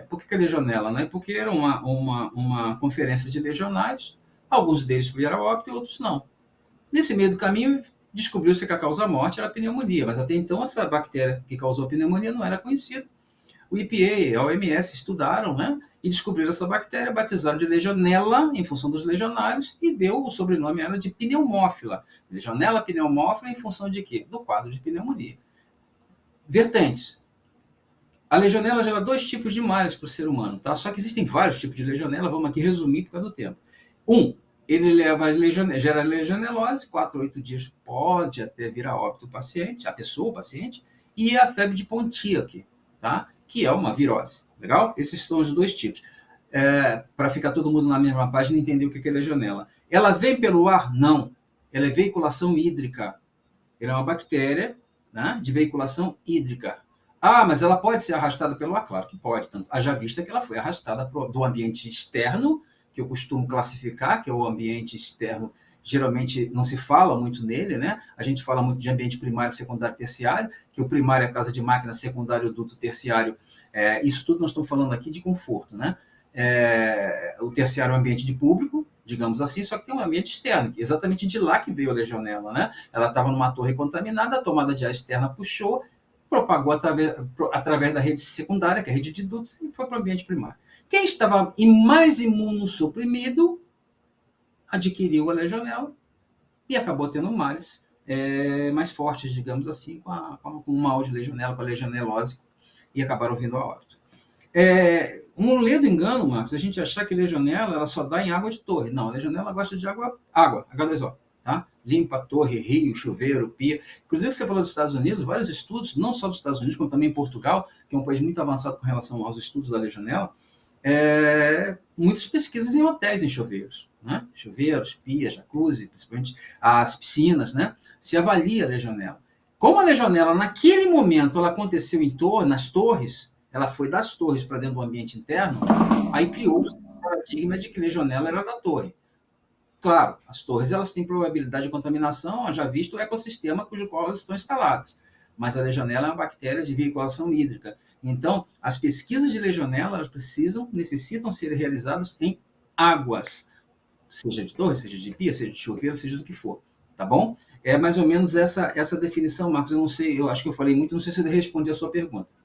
por que a legionela? Né? Porque era uma conferência de legionários, alguns deles vieram a óbito e outros não. Nesse meio do caminho, descobriu-se que a causa-morte era a pneumonia, mas até então essa bactéria que causou a pneumonia não era conhecida. O EPA, a OMS estudaram, né, e descobriram essa bactéria, batizaram de legionela, em função dos legionários, e deu o sobrenome a ela de pneumófila. Legionela pneumófila em função de quê? Do quadro de pneumonia. Vertentes. A legionela gera 2 tipos de males para o ser humano, tá? Só que existem vários tipos de legionela, vamos aqui resumir por causa do tempo. Ele gera legionelose, 4 a 8 dias pode até vir a óbito o paciente, o paciente, e a febre de Pontiac, tá? Que é uma virose. Legal? Esses são os 2 tipos. Para ficar todo mundo na mesma página e entender o que é legionela. Ela vem pelo ar? Não. Ela é veiculação hídrica. Ela é uma bactéria, né, de veiculação hídrica. Ah, mas ela pode ser arrastada pelo ar? Claro que pode. Tanto, haja vista que ela foi arrastada do ambiente externo, que eu costumo classificar, que é o ambiente externo, geralmente não se fala muito nele, né? A gente fala muito de ambiente primário, secundário e terciário, que o primário é a casa de máquina, secundário, o duto, terciário. Isso tudo nós estamos falando aqui de conforto, né? O terciário é um ambiente de público, digamos assim, só que tem um ambiente externo, exatamente de lá que veio a legionela, né? Ela estava numa torre contaminada, a tomada de ar externa puxou, propagou através da rede secundária, que é a rede de dutos, e foi para o ambiente primário. Quem estava mais imunossuprimido adquiriu a legionela e acabou tendo males mais fortes, digamos assim, com o mal de legionela, com a legionelose, e acabaram vindo a óbito. Um ledo engano, Marcos, a gente achar que legionela ela só dá em água de torre. Não, a legionela gosta de água, H2O. Tá? Limpa torre, rio, chuveiro, pia. Inclusive, você falou dos Estados Unidos, vários estudos, não só dos Estados Unidos, como também em Portugal, que é um país muito avançado com relação aos estudos da legionela, muitas pesquisas em hotéis em chuveiros. Né? Chuveiros, pias, jacuzzi, principalmente as piscinas, né? Se avalia a legionela. Como a legionela, naquele momento, ela aconteceu nas torres, ela foi das torres para dentro do ambiente interno, aí criou-se esse paradigma de que legionela era da torre. Claro, as torres elas têm probabilidade de contaminação, já visto o ecossistema cujo qual elas estão instaladas. Mas a legionela é uma bactéria de veiculação hídrica. Então, as pesquisas de legionela necessitam ser realizadas em águas, seja de torre, seja de pia, seja de chuveiro, seja do que for. Tá bom? É mais ou menos essa definição, Marcos. Eu não sei, eu acho que eu falei muito, não sei se eu respondi a sua pergunta.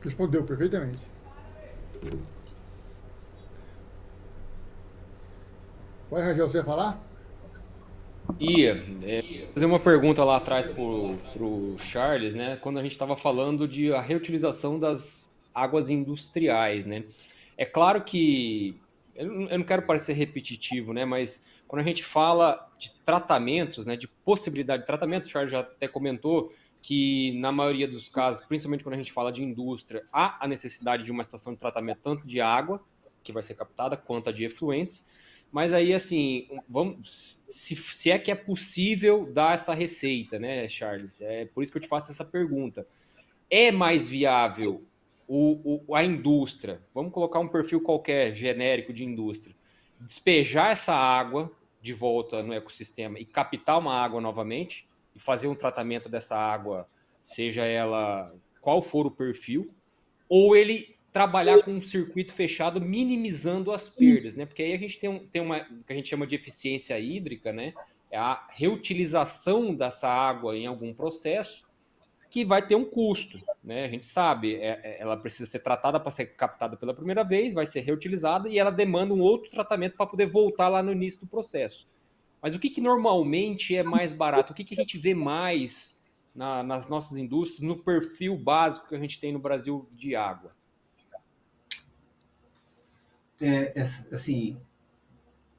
Respondeu perfeitamente. Vai, Rangel, você ia falar? Fazer uma pergunta lá atrás pro Charles, né? Quando a gente estava falando de a reutilização das águas industriais, né? É claro que eu não quero parecer repetitivo, né? Mas quando a gente fala de tratamentos, né? De possibilidade de tratamento, o Charles já até comentou que na maioria dos casos, principalmente quando a gente fala de indústria, há a necessidade de uma estação de tratamento tanto de água, que vai ser captada, quanto a de efluentes. Mas aí, assim, vamos, se é que é possível dar essa receita, né, Charles? É por isso que eu te faço essa pergunta. É mais viável a indústria, vamos colocar um perfil qualquer, genérico de indústria, despejar essa água de volta no ecossistema e captar uma água novamente e fazer um tratamento dessa água, seja ela qual for o perfil, ou ele trabalhar com um circuito fechado, minimizando as perdas, né? Porque aí a gente tem uma que a gente chama de eficiência hídrica, né? É a reutilização dessa água em algum processo que vai ter um custo, né? A gente sabe, ela precisa ser tratada para ser captada pela primeira vez, vai ser reutilizada e ela demanda um outro tratamento para poder voltar lá no início do processo. Mas o que normalmente é mais barato? O que a gente vê mais nas nossas indústrias, no perfil básico que a gente tem no Brasil de água? Assim,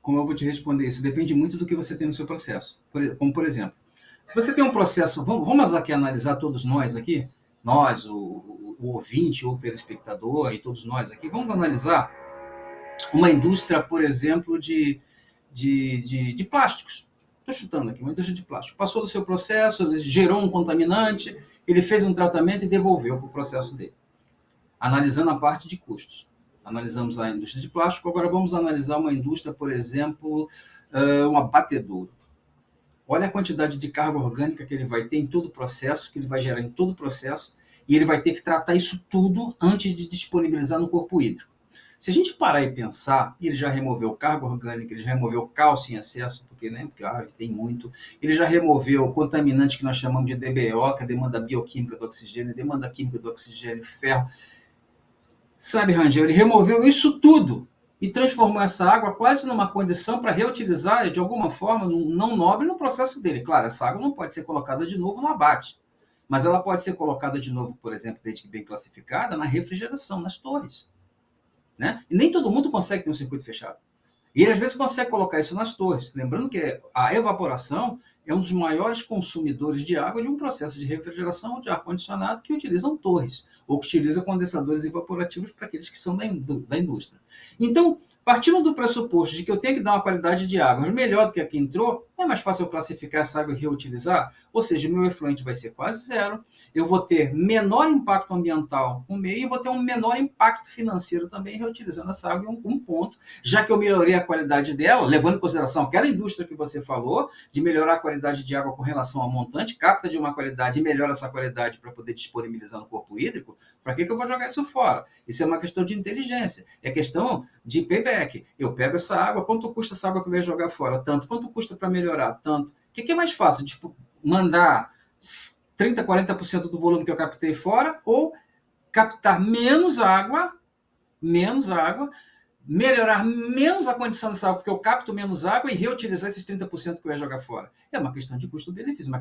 como eu vou te responder isso? Depende muito do que você tem no seu processo. Como, por exemplo, se você tem um processo, vamos aqui analisar todos nós aqui, nós, o ouvinte ou o telespectador e todos nós aqui, vamos analisar uma indústria, por exemplo, de plásticos. Estou chutando aqui, uma indústria de plástico. Passou do seu processo, ele gerou um contaminante, ele fez um tratamento e devolveu para o processo dele. Analisando a parte de custos. Analisamos a indústria de plástico, agora vamos analisar uma indústria, por exemplo, um abatedouro. Olha a quantidade de carga orgânica que ele vai ter em todo o processo, que ele vai gerar em todo o processo, e ele vai ter que tratar isso tudo antes de disponibilizar no corpo hídrico. Se a gente parar e pensar, ele já removeu carga orgânica, ele já removeu cálcio em excesso, porque a ave tem muito, ele já removeu o contaminante que nós chamamos de DBO, que é a demanda bioquímica do oxigênio, demanda química do oxigênio, ferro. Sabe, Rangel, ele removeu isso tudo e transformou essa água quase numa condição para reutilizar de alguma forma, não nobre, no processo dele. Claro, essa água não pode ser colocada de novo no abate, mas ela pode ser colocada de novo, por exemplo, desde que bem classificada, na refrigeração, nas torres. Né? E nem todo mundo consegue ter um circuito fechado. E ele, às vezes, consegue colocar isso nas torres. Lembrando que a evaporação é um dos maiores consumidores de água de um processo de refrigeração de ar-condicionado que utilizam torres, ou que utiliza condensadores evaporativos para aqueles que são da indústria. Então, partindo do pressuposto de que eu tenho que dar uma qualidade de água melhor do que a que entrou, Não é mais fácil eu classificar essa água e reutilizar? Ou seja, o meu efluente vai ser quase zero, eu vou ter menor impacto ambiental no meio e vou ter um menor impacto financeiro também reutilizando essa água em um ponto, já que eu melhorei a qualidade dela, levando em consideração aquela indústria que você falou, de melhorar a qualidade de água com relação ao montante, capta de uma qualidade e melhora essa qualidade para poder disponibilizar no corpo hídrico, para que eu vou jogar isso fora? Isso é uma questão de inteligência, é questão de payback. Eu pego essa água, quanto custa essa água que eu vou jogar fora? Tanto. Quanto custa para melhorar? Tanto. O que é mais fácil? Tipo, mandar 30%, 40% do volume que eu captei fora ou captar menos água, melhorar menos a condição dessa água, porque eu capto menos água e reutilizar esses 30% que eu ia jogar fora. É uma questão de custo-benefício, uma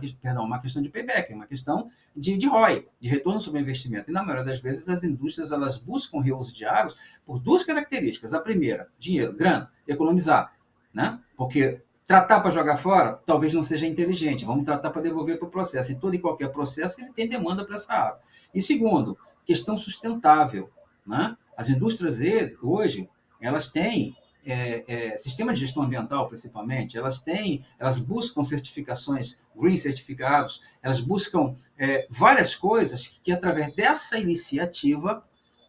questão de payback, uma questão de ROI, de retorno sobre o investimento. E na maioria das vezes as indústrias elas buscam reuso de águas por duas características. A primeira, dinheiro, grana, economizar, né? Porque tratar para jogar fora talvez não seja inteligente. Vamos tratar para devolver para o processo. E todo e qualquer processo ele tem demanda para essa água. E segundo, questão sustentável, né? As indústrias hoje elas têm sistema de gestão ambiental, principalmente, elas buscam certificações, green certificados, elas buscam várias coisas que, através dessa iniciativa,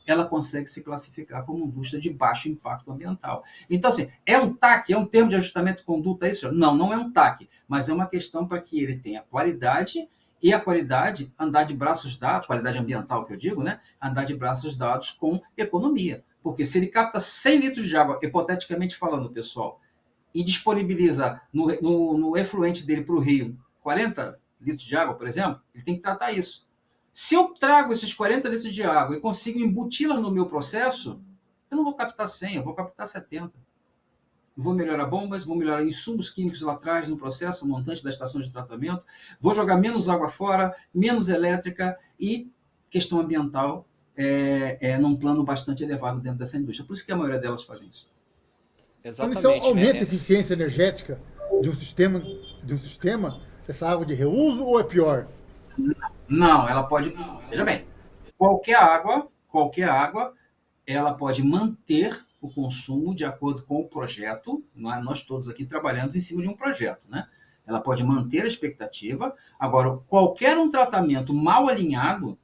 ela consegue se classificar como indústria de baixo impacto ambiental. Então, assim, é um TAC, é um termo de ajustamento de conduta, é isso? Não, não é um TAC, mas é uma questão para que ele tenha qualidade e a qualidade andar de braços dados, qualidade ambiental que eu digo, né? Andar de braços dados com economia. Porque se ele capta 100 litros de água, hipoteticamente falando, pessoal, e disponibiliza no efluente dele para o rio 40 litros de água, por exemplo, ele tem que tratar isso. Se eu trago esses 40 litros de água e consigo embuti-la no meu processo, eu não vou captar 100, eu vou captar 70. Vou melhorar bombas, vou melhorar insumos químicos lá atrás no processo, o montante da estação de tratamento, vou jogar menos água fora, menos elétrica e questão ambiental num plano bastante elevado dentro dessa indústria. Por isso que a maioria delas fazem isso. Exatamente. Então, isso aumenta a eficiência energética de um sistema, essa água de reuso, ou é pior? Não, ela pode... Veja bem, qualquer água, ela pode manter o consumo de acordo com o projeto. Nós todos aqui trabalhamos em cima de um projeto, né? Ela pode manter a expectativa. Agora, qualquer um tratamento mal alinhado,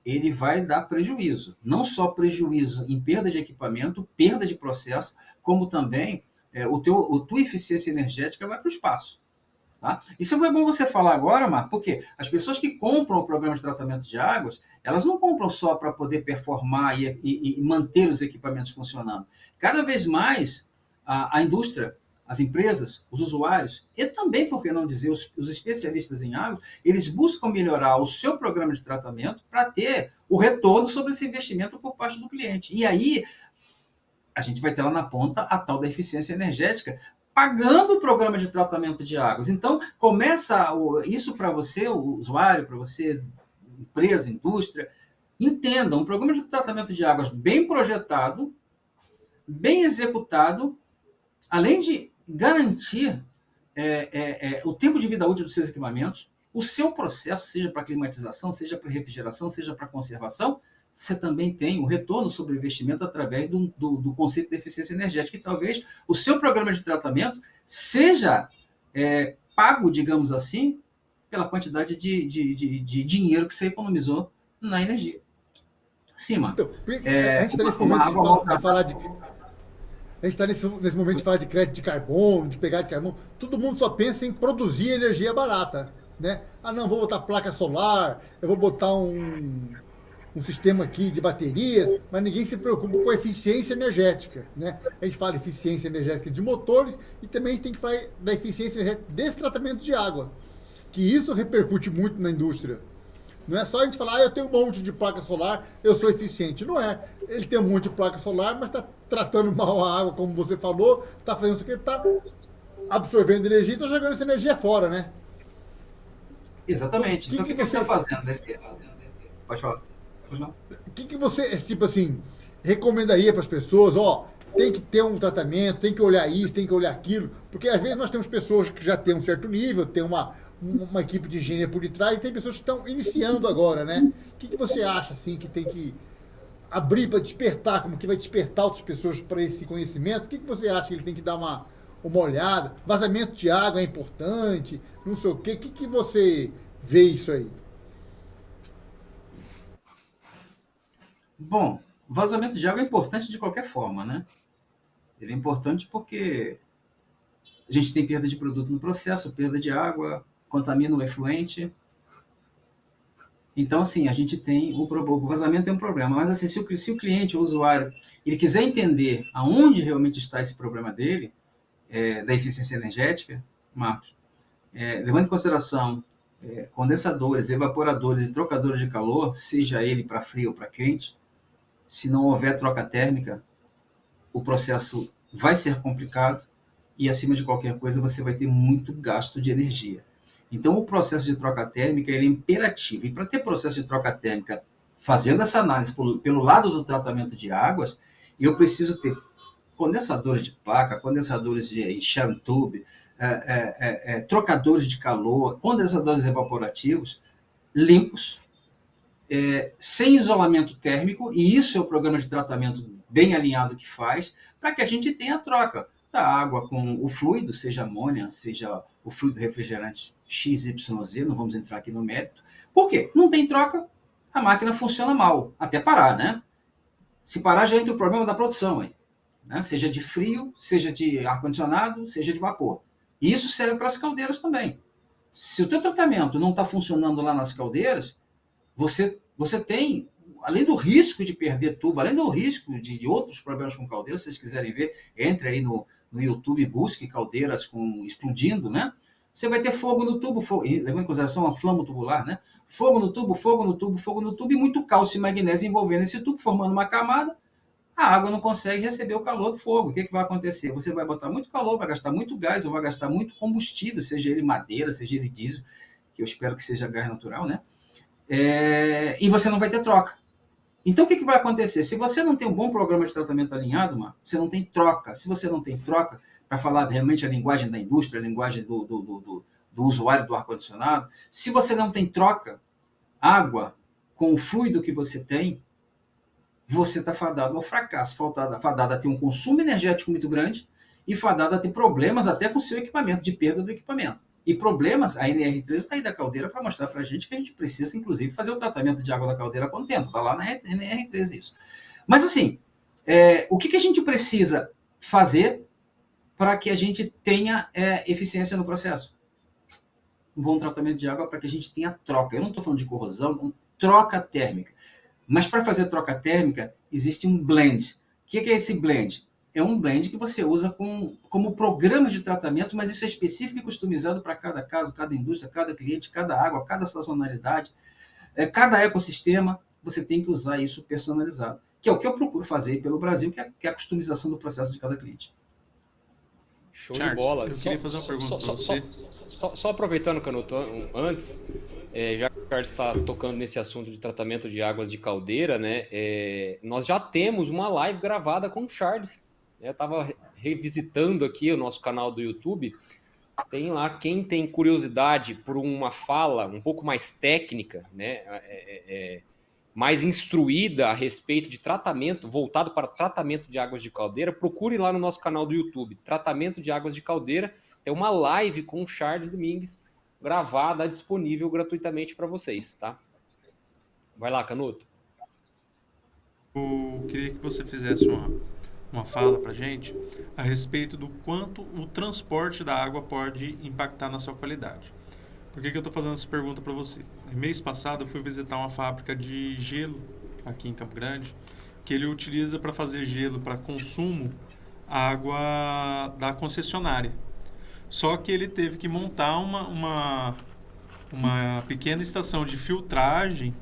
ele vai dar prejuízo. Não só prejuízo em perda de equipamento, perda de processo, como também a tua eficiência energética vai para o espaço. Tá? Isso é bom você falar agora, Marco, porque as pessoas que compram o programa de tratamento de águas, elas não compram só para poder performar e manter os equipamentos funcionando. Cada vez mais a indústria, as empresas, os usuários, e também, por que não dizer, os especialistas em água, eles buscam melhorar o seu programa de tratamento para ter o retorno sobre esse investimento por parte do cliente. E aí, a gente vai ter lá na ponta a tal da eficiência energética, pagando o programa de tratamento de águas. Então, começa isso para você, o usuário, para você, empresa, indústria, entenda, um programa de tratamento de águas bem projetado, bem executado, além de garantir o tempo de vida útil dos seus equipamentos, o seu processo, seja para climatização, seja para refrigeração, seja para conservação, você também tem o retorno sobre o investimento através do conceito de eficiência energética. E talvez o seu programa de tratamento seja pago, digamos assim, pela quantidade de dinheiro que você economizou na energia. Sim, mano. Então, a gente está nesse momento de falar de... A gente está nesse momento de falar de crédito de carbono, de pegar de carbono. Todo mundo só pensa em produzir energia barata, né? Ah, não, vou botar placa solar, eu vou botar um sistema aqui de baterias, mas ninguém se preocupa com a eficiência energética, né? A gente fala de eficiência energética de motores e também a gente tem que falar da eficiência energética desse tratamento de água, que isso repercute muito na indústria. Não é só a gente falar, eu tenho um monte de placa solar, eu sou eficiente. Não é. Ele tem um monte de placa solar, mas está tratando mal a água, como você falou, está fazendo isso aqui, está absorvendo energia e está jogando essa energia fora, né? Exatamente. Então, o que você está fazendo? Pode falar. O que você, tipo assim, recomendaria para as pessoas? Ó, tem que ter um tratamento, tem que olhar isso, tem que olhar aquilo, porque às vezes nós temos pessoas que já têm um certo nível, tem uma equipe de engenharia por detrás, e tem pessoas que estão iniciando agora, né? O que você acha, assim, que tem que abrir para despertar, como que vai despertar outras pessoas para esse conhecimento? O que você acha que ele tem que dar uma olhada. Vazamento de água é importante, não sei o quê. O que você vê isso aí? Bom, vazamento de água é importante de qualquer forma, né? Ele é importante porque a gente tem perda de produto no processo, perda de água, contamina o efluente. Então, assim, a gente tem o vazamento é um problema. Mas, assim, se o cliente, o usuário, ele quiser entender aonde realmente está esse problema dele, da eficiência energética, Marcos, levando em consideração condensadores, evaporadores e trocadores de calor, seja ele para frio ou para quente, se não houver troca térmica, o processo vai ser complicado e, acima de qualquer coisa, você vai ter muito gasto de energia. Então, o processo de troca térmica ele é imperativo. E para ter processo de troca térmica, fazendo essa análise pelo lado do tratamento de águas, eu preciso ter condensadores de placa, condensadores de Sharon Tube, trocadores de calor, condensadores evaporativos limpos, sem isolamento térmico, e isso é o programa de tratamento bem alinhado que faz, para que a gente tenha a troca da água com o fluido, seja amônia, seja o fluido refrigerante XYZ, não vamos entrar aqui no mérito. Por quê? Não tem troca, a máquina funciona mal, até parar, né? Se parar, já entra o problema da produção, hein? Né? Seja de frio, seja de ar-condicionado, seja de vapor. E isso serve para as caldeiras também. Se o teu tratamento não está funcionando lá nas caldeiras, você tem, além do risco de perder tubo, além do risco de outros problemas com caldeiras, se vocês quiserem ver, entre aí no YouTube e busque caldeiras explodindo, né? Você vai ter fogo no tubo, levando em consideração a flama tubular, né? Fogo no tubo, fogo no tubo, fogo no tubo, e muito cálcio e magnésio envolvendo esse tubo, formando uma camada. A água não consegue receber o calor do fogo. O que vai acontecer? Você vai botar muito calor, vai gastar muito gás, ou vai gastar muito combustível, seja ele madeira, seja ele diesel, que eu espero que seja gás natural, né? E você não vai ter troca. Então, o que vai acontecer? Se você não tem um bom programa de tratamento alinhado, você não tem troca. Se você não tem troca, para falar realmente a linguagem da indústria, a linguagem do usuário do ar-condicionado, se você não tem troca, água com o fluido que você tem, você está fadado ao fracasso, fadado a ter um consumo energético muito grande e fadado a ter problemas até com o seu equipamento, de perda do equipamento. E problemas, a NR13 está aí da caldeira para mostrar para a gente que a gente precisa, inclusive, fazer o tratamento de água da caldeira com tempo. Está lá na NR13 isso. Mas, assim, o que a gente precisa fazer para que a gente tenha eficiência no processo? Um bom tratamento de água para que a gente tenha troca. Eu não estou falando de corrosão, troca térmica. Mas para fazer troca térmica, existe um blend. O que é esse blend? É um blend que você usa como programa de tratamento, mas isso é específico e customizado para cada caso, cada indústria, cada cliente, cada água, cada sazonalidade, cada ecossistema. Você tem que usar isso personalizado, que é o que eu procuro fazer pelo Brasil, que é a customização do processo de cada cliente. Show de bola. Eu queria fazer uma pergunta para você. Só aproveitando, Canuto, antes, já que o Carlos está tocando nesse assunto de tratamento de águas de caldeira, né? Nós já temos uma live gravada com o Charles. Eu estava revisitando aqui o nosso canal do YouTube. Tem lá, quem tem curiosidade por uma fala um pouco mais técnica, né? Mais instruída a respeito de tratamento, voltado para tratamento de águas de caldeira, procure lá no nosso canal do YouTube, Tratamento de Águas de Caldeira. Tem uma live com o Charles Domingues, gravada, disponível gratuitamente para vocês, tá? Vai lá, Canuto. Eu queria que você fizesse uma fala para gente a respeito do quanto o transporte da água pode impactar na sua qualidade. Por que eu estou fazendo essa pergunta para você? Mês passado eu fui visitar uma fábrica de gelo aqui em Campo Grande, que ele utiliza para fazer gelo para consumo a água da concessionária. Só que ele teve que montar uma pequena estação de filtragem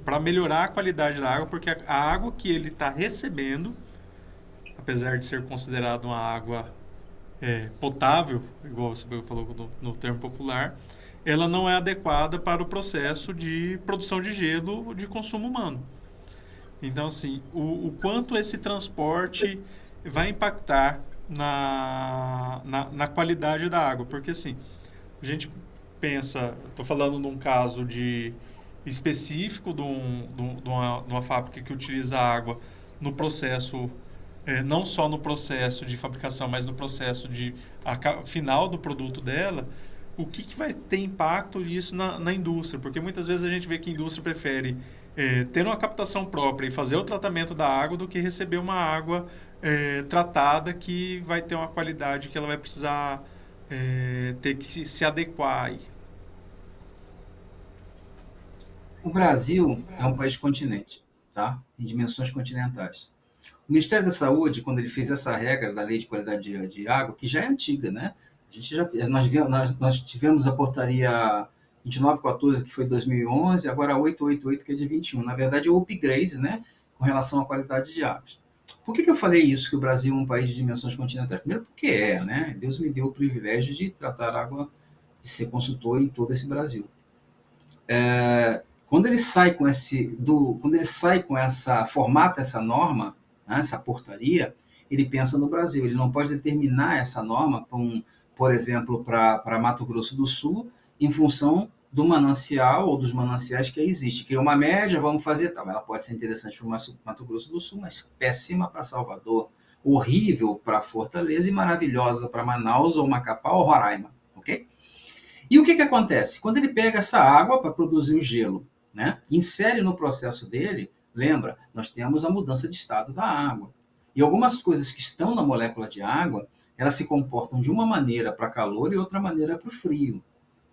para melhorar a qualidade da água, porque a água que ele está recebendo, apesar de ser considerada uma água potável, igual você falou no termo popular, ela não é adequada para o processo de produção de gelo de consumo humano. Então, assim, o quanto esse transporte vai impactar na qualidade da água, porque assim, a gente pensa, estou falando num caso específico de uma fábrica que utiliza água no processo não só no processo de fabricação, mas no processo final do produto dela, o que vai ter impacto isso na indústria? Porque muitas vezes a gente vê que a indústria prefere ter uma captação própria e fazer o tratamento da água do que receber uma água tratada que vai ter uma qualidade que ela vai precisar ter que se adequar aí. O Brasil é um país continente, tá? Em dimensões continentais. O Ministério da Saúde, quando ele fez essa regra da Lei de Qualidade de Água, que já é antiga, né? Nós tivemos a portaria 2914, que foi 2011, agora a 888, que é de 21. Na verdade, é o upgrade, né? Com relação à qualidade de águas. Por que eu falei isso, que o Brasil é um país de dimensões continentais? Primeiro porque né? Deus me deu o privilégio de tratar água, de ser consultor em todo esse Brasil. Quando ele sai com formata essa norma, né, essa portaria, ele pensa no Brasil. Ele não pode determinar essa norma, por exemplo, para Mato Grosso do Sul, em função do manancial ou dos mananciais que aí existe. Cria uma média, vamos fazer tal. Ela pode ser interessante para o Mato Grosso do Sul, mas péssima para Salvador, horrível para Fortaleza e maravilhosa para Manaus ou Macapá ou Roraima, ok? E o que acontece? Quando ele pega essa água para produzir o gelo, né, insere no processo dele, lembra, nós temos a mudança de estado da água. E algumas coisas que estão na molécula de água, elas se comportam de uma maneira para calor e outra maneira para o frio.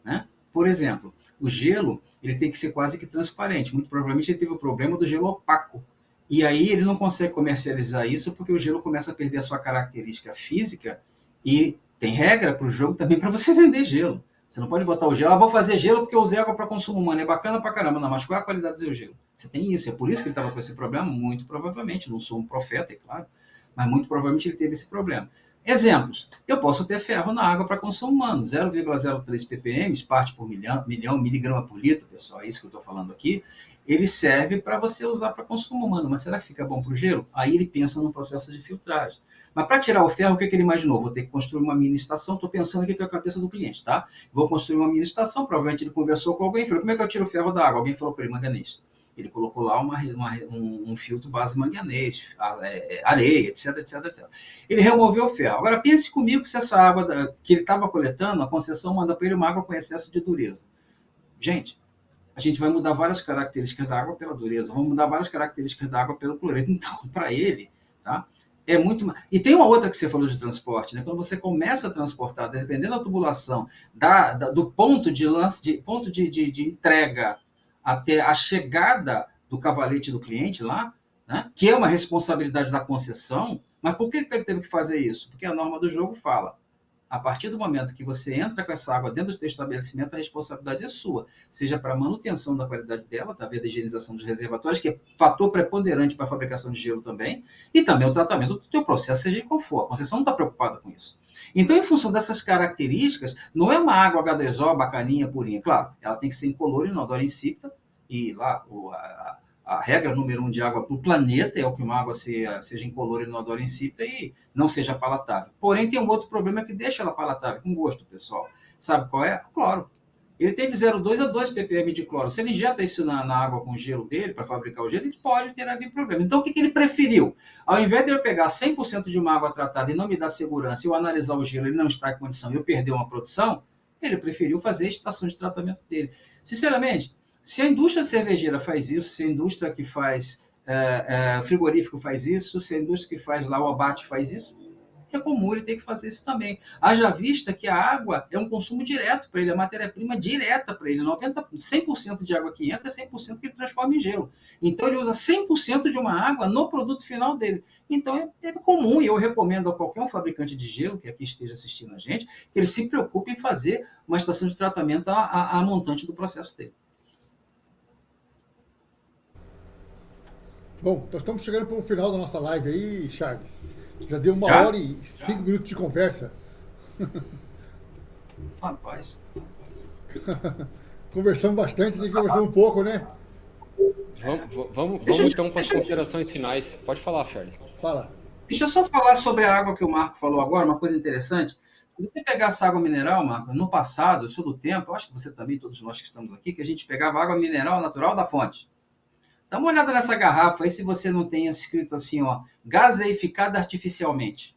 Né? Por exemplo, o gelo ele tem que ser quase que transparente. Muito provavelmente ele teve o problema do gelo opaco. E aí ele não consegue comercializar isso porque o gelo começa a perder a sua característica física e tem regra para o jogo também para você vender gelo. Você não pode botar o gelo, vou fazer gelo porque eu usei água para consumo humano, é bacana pra caramba, não, mas qual é a qualidade do seu gelo? Você tem isso, é por isso que ele estava com esse problema, muito provavelmente, não sou um profeta, é claro, mas muito provavelmente ele teve esse problema. Exemplos, eu posso ter ferro na água para consumo humano, 0,03 ppm, parte por milhão, miligrama por litro, pessoal, é isso que eu estou falando aqui, ele serve para você usar para consumo humano, mas será que fica bom para o gelo? Aí ele pensa no processo de filtragem. Mas para tirar o ferro, o que ele imaginou? Vou ter que construir uma mini estação, estou pensando aqui com a cabeça do cliente, tá? Vou construir uma mini estação, provavelmente ele conversou com alguém, falou, como é que eu tiro o ferro da água? Alguém falou para ele, manganês. Ele colocou lá um filtro base manganês, areia, etc, etc, etc. Ele removeu o ferro. Agora pense comigo que se essa água que ele estava coletando, a concessão manda para ele uma água com excesso de dureza. Gente, a gente vai mudar várias características da água pela dureza, vamos mudar várias características da água pelo cloreto. Então, para ele, tá? É muito. E tem uma outra que você falou de transporte, né? Quando você começa a transportar, dependendo da tubulação, do ponto de entrega até a chegada do cavalete do cliente lá, né? Que é uma responsabilidade da concessão, mas por que ele teve que fazer isso? Porque a norma do jogo fala. A partir do momento que você entra com essa água dentro do seu estabelecimento, a responsabilidade é sua, seja para a manutenção da qualidade dela, através da higienização dos reservatórios, que é fator preponderante para a fabricação de gelo também, e também o tratamento do teu processo, seja qual for. A concessão não está preocupada com isso. Então, em função dessas características, não é uma água H2O bacaninha, purinha. Claro, ela tem que ser incolor, inodora, insípida, e lá a regra número 1 de água para o planeta é o que uma água seja incolor, inodora, insípida e não seja palatável. Porém, tem um outro problema que deixa ela palatável, com gosto, pessoal. Sabe qual é? O cloro. Ele tem de 0,2 a 2 ppm de cloro. Se ele injeta isso na água com gelo dele, para fabricar o gelo, ele pode ter algum problema. Então, o que ele preferiu? Ao invés de eu pegar 100% de uma água tratada e não me dar segurança, e eu analisar o gelo, ele não está em condição e eu perder uma produção, ele preferiu fazer a estação de tratamento dele. Sinceramente, se a indústria cervejeira faz isso, se a indústria que faz frigorífico faz isso, se a indústria que faz lá o abate faz isso, é comum ele ter que fazer isso também. Haja vista que a água é um consumo direto para ele, a matéria-prima direta para ele. 100% de água que entra é 100% que ele transforma em gelo. Então ele usa 100% de uma água no produto final dele. Então é comum, e eu recomendo a qualquer um fabricante de gelo que aqui esteja assistindo a gente, que ele se preocupe em fazer uma estação de tratamento a montante do processo dele. Bom, nós estamos chegando para o final da nossa live aí, Charles. Já deu 1h e 5 minutos de conversa. Rapaz. Conversamos bastante, tem que conversar um pouco, né? Vamos então para as considerações finais. Pode falar, Charles. Fala. Deixa eu só falar sobre a água que o Marco falou agora, uma coisa interessante. Se você pegar essa água mineral, Marco, no passado, eu sou do tempo, eu acho que você também, todos nós que estamos aqui, que a gente pegava água mineral natural da fonte. Dá uma olhada nessa garrafa aí se você não tem escrito assim, ó, gaseificada artificialmente.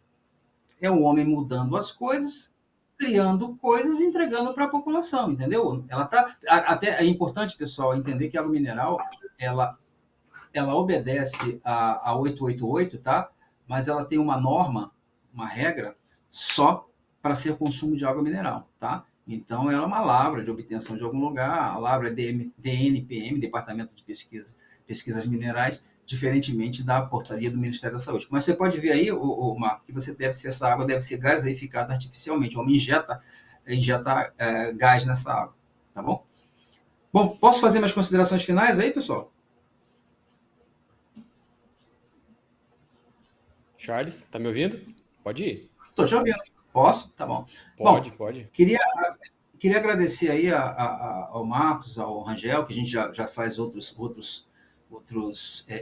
É o homem mudando as coisas, criando coisas e entregando para a população, entendeu? Ela tá até é importante, pessoal, entender que a água mineral ela obedece a 888, tá? Mas ela tem uma norma, uma regra só para ser consumo de água mineral, tá? Então ela é uma lavra de obtenção de algum lugar, a lavra é DNPM, Departamento de Pesquisas Minerais, diferentemente da portaria do Ministério da Saúde. Mas você pode ver aí, Marco, que essa água deve ser gaseificada artificialmente. O homem injeta gás nessa água, tá bom? Bom, posso fazer minhas considerações finais aí, pessoal? Charles, tá me ouvindo? Pode ir. Estou te ouvindo. Posso? Tá bom. Pode. Queria agradecer aí ao Marcos, ao Rangel, que a gente já faz outros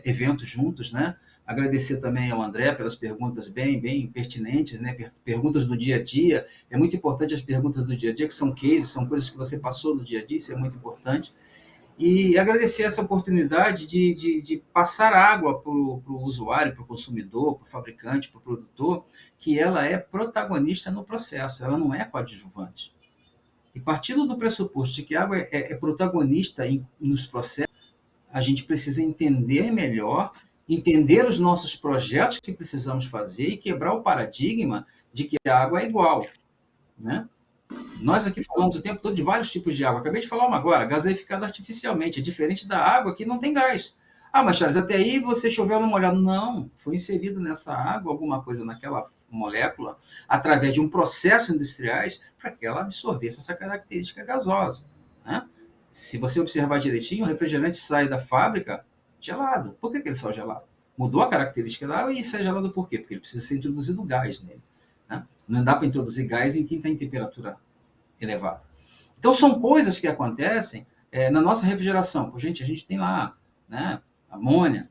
eventos juntos, né? Agradecer também ao André pelas perguntas bem pertinentes, né? Perguntas do dia a dia. É muito importante as perguntas do dia a dia, que são cases, são coisas que você passou no dia a dia, isso é muito importante. E agradecer essa oportunidade de passar água para o usuário, para o consumidor, para o fabricante, para o produtor, que ela é protagonista no processo, ela não é coadjuvante. E partindo do pressuposto de que a água é protagonista nos processos, a gente precisa entender melhor, entender os nossos projetos que precisamos fazer e quebrar o paradigma de que a água é igual, né? Nós aqui falamos o tempo todo de vários tipos de água. Acabei de falar uma agora, gaseificada artificialmente. É diferente da água que não tem gás. Ah, mas Charles, até aí você choveu no molhado. Não, foi inserido nessa água alguma coisa naquela molécula através de um processo industriais para que ela absorvesse essa característica gasosa, né? Se você observar direitinho, o refrigerante sai da fábrica gelado. Por que ele saiu gelado? Mudou a característica da água e sai gelado por quê? Porque ele precisa ser introduzido gás nele, né? Não dá para introduzir gás em quem está em temperatura elevada. Então, são coisas que acontecem na nossa refrigeração. Pô, gente, a gente tem lá, né, amônia,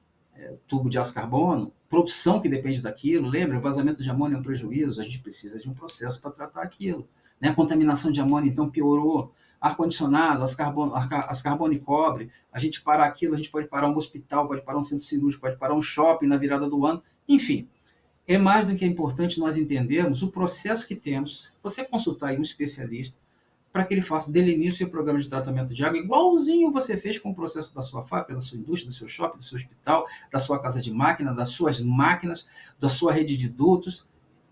tubo de aço carbono, produção que depende daquilo. Lembra, o vazamento de amônia é um prejuízo, a gente precisa de um processo para tratar aquilo, né? A contaminação de amônia, então, piorou. Ar-condicionado, as carbono e cobre, a gente para aquilo, a gente pode parar um hospital, pode parar um centro cirúrgico, pode parar um shopping na virada do ano, enfim. É mais do que importante nós entendermos o processo que temos, você consultar aí um especialista, para que ele faça dele início o programa de tratamento de água, igualzinho você fez com o processo da sua fábrica, da sua indústria, do seu shopping, do seu hospital, da sua casa de máquina, das suas máquinas, da sua rede de dutos,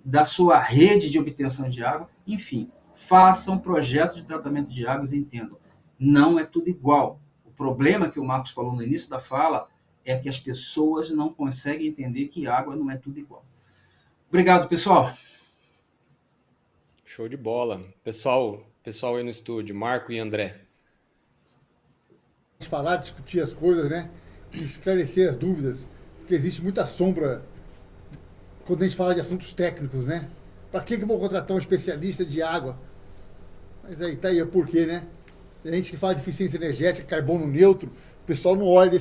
da sua rede de obtenção de água, enfim. Façam projetos de tratamento de águas e entendam. Não é tudo igual. O problema que o Marcos falou no início da fala é que as pessoas não conseguem entender que água não é tudo igual. Obrigado, pessoal. Show de bola. Pessoal aí no estúdio, Marco e André. Falar, discutir as coisas, né? E esclarecer as dúvidas, porque existe muita sombra quando a gente fala de assuntos técnicos, né? Para que eu vou contratar um especialista de água? Mas aí, tá aí o porquê, né? A gente que fala de eficiência energética, carbono neutro, o pessoal não olha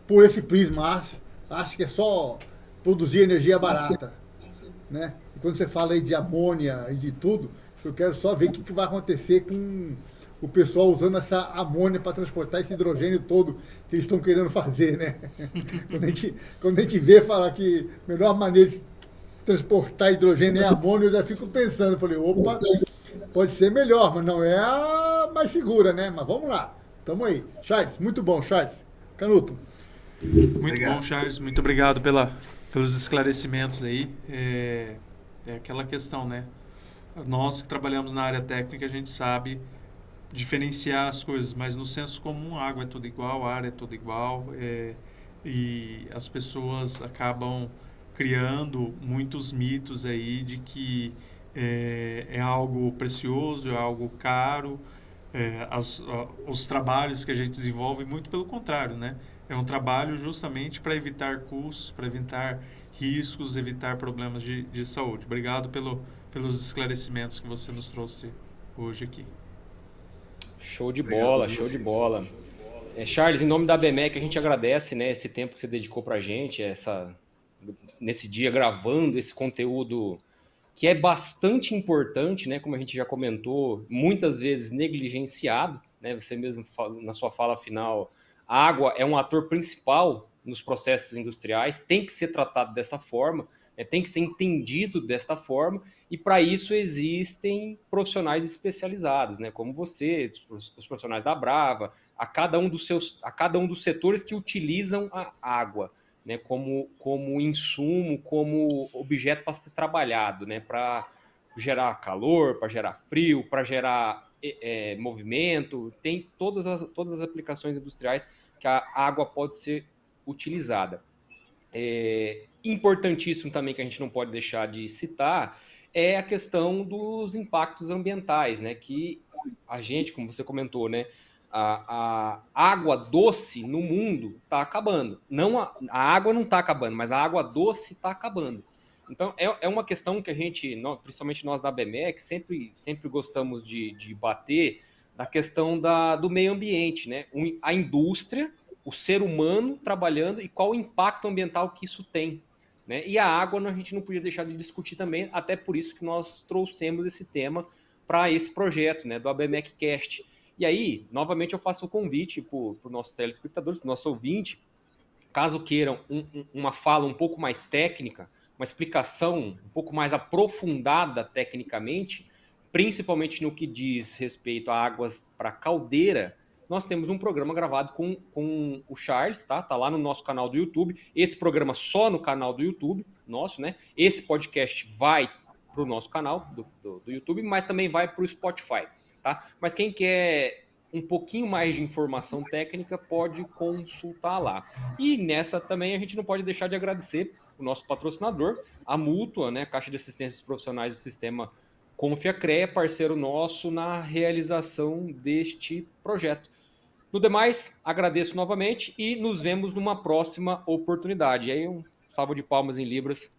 por esse prisma, acha que é só produzir energia barata, né? E quando você fala aí de amônia e de tudo, eu quero só ver o que vai acontecer com o pessoal usando essa amônia para transportar esse hidrogênio todo que eles estão querendo fazer, né? Quando a gente vê falar que a melhor maneira de transportar hidrogênio é amônia, eu já fico pensando, falei, opa, pode ser melhor, mas não é a mais segura, né? Mas vamos lá, tamo aí. Charles, muito bom, Charles. Canuto. Muito obrigado. Bom, Charles, muito obrigado pelos esclarecimentos aí. É aquela questão, né? Nós que trabalhamos na área técnica, a gente sabe diferenciar as coisas, mas no senso comum, a água é tudo igual, a área é tudo igual, e as pessoas acabam criando muitos mitos aí de que é algo precioso, é algo caro, os trabalhos que a gente desenvolve, muito pelo contrário, né? É um trabalho justamente para evitar custos, para evitar riscos, evitar problemas de saúde. Obrigado pelos esclarecimentos que você nos trouxe hoje aqui. Show de bola, show de bola. Charles, em nome da ABMEC, a gente agradece, né, esse tempo que você dedicou para a gente, nesse dia gravando esse conteúdo que é bastante importante, né, como a gente já comentou, muitas vezes negligenciado, né, você mesmo na sua fala final A água é um ator principal nos processos industriais, tem que ser tratado dessa forma, né, tem que ser entendido desta forma, e para isso existem profissionais especializados, né, como você, os profissionais da Brava, a cada um dos setores que utilizam a água, né, como insumo, como objeto para ser trabalhado, né, para gerar calor, para gerar frio, para gerar movimento, tem todas as aplicações industriais que a água pode ser utilizada. Importantíssimo também que a gente não pode deixar de citar é a questão dos impactos ambientais, né? Que a gente, como você comentou, né? A água doce no mundo está acabando. Não a água não está acabando, mas a água doce está acabando. Então, é uma questão que a gente, principalmente nós da ABMEC, sempre gostamos de bater na questão do meio ambiente, né? A indústria, o ser humano trabalhando e qual o impacto ambiental que isso tem, né? E a água a gente não podia deixar de discutir também, até por isso que nós trouxemos esse tema para esse projeto, né, do ABMEC Cast. E aí, novamente, eu faço o convite para os nossos telespectadores, para o nosso ouvinte, caso queiram uma fala um pouco mais técnica, uma explicação um pouco mais aprofundada tecnicamente, principalmente no que diz respeito a águas para caldeira, nós temos um programa gravado com o Charles, tá? Tá lá no nosso canal do YouTube. Esse programa só no canal do YouTube, nosso, né? Esse podcast vai para o nosso canal do YouTube, mas também vai para o Spotify, tá? Mas quem quer um pouquinho mais de informação técnica pode consultar lá. E nessa também a gente não pode deixar de agradecer o nosso patrocinador, a Mútua, né? Caixa de Assistência dos Profissionais do Sistema Confiacrea, parceiro nosso na realização deste projeto. No demais, agradeço novamente e nos vemos numa próxima oportunidade. E aí, um salve de palmas em libras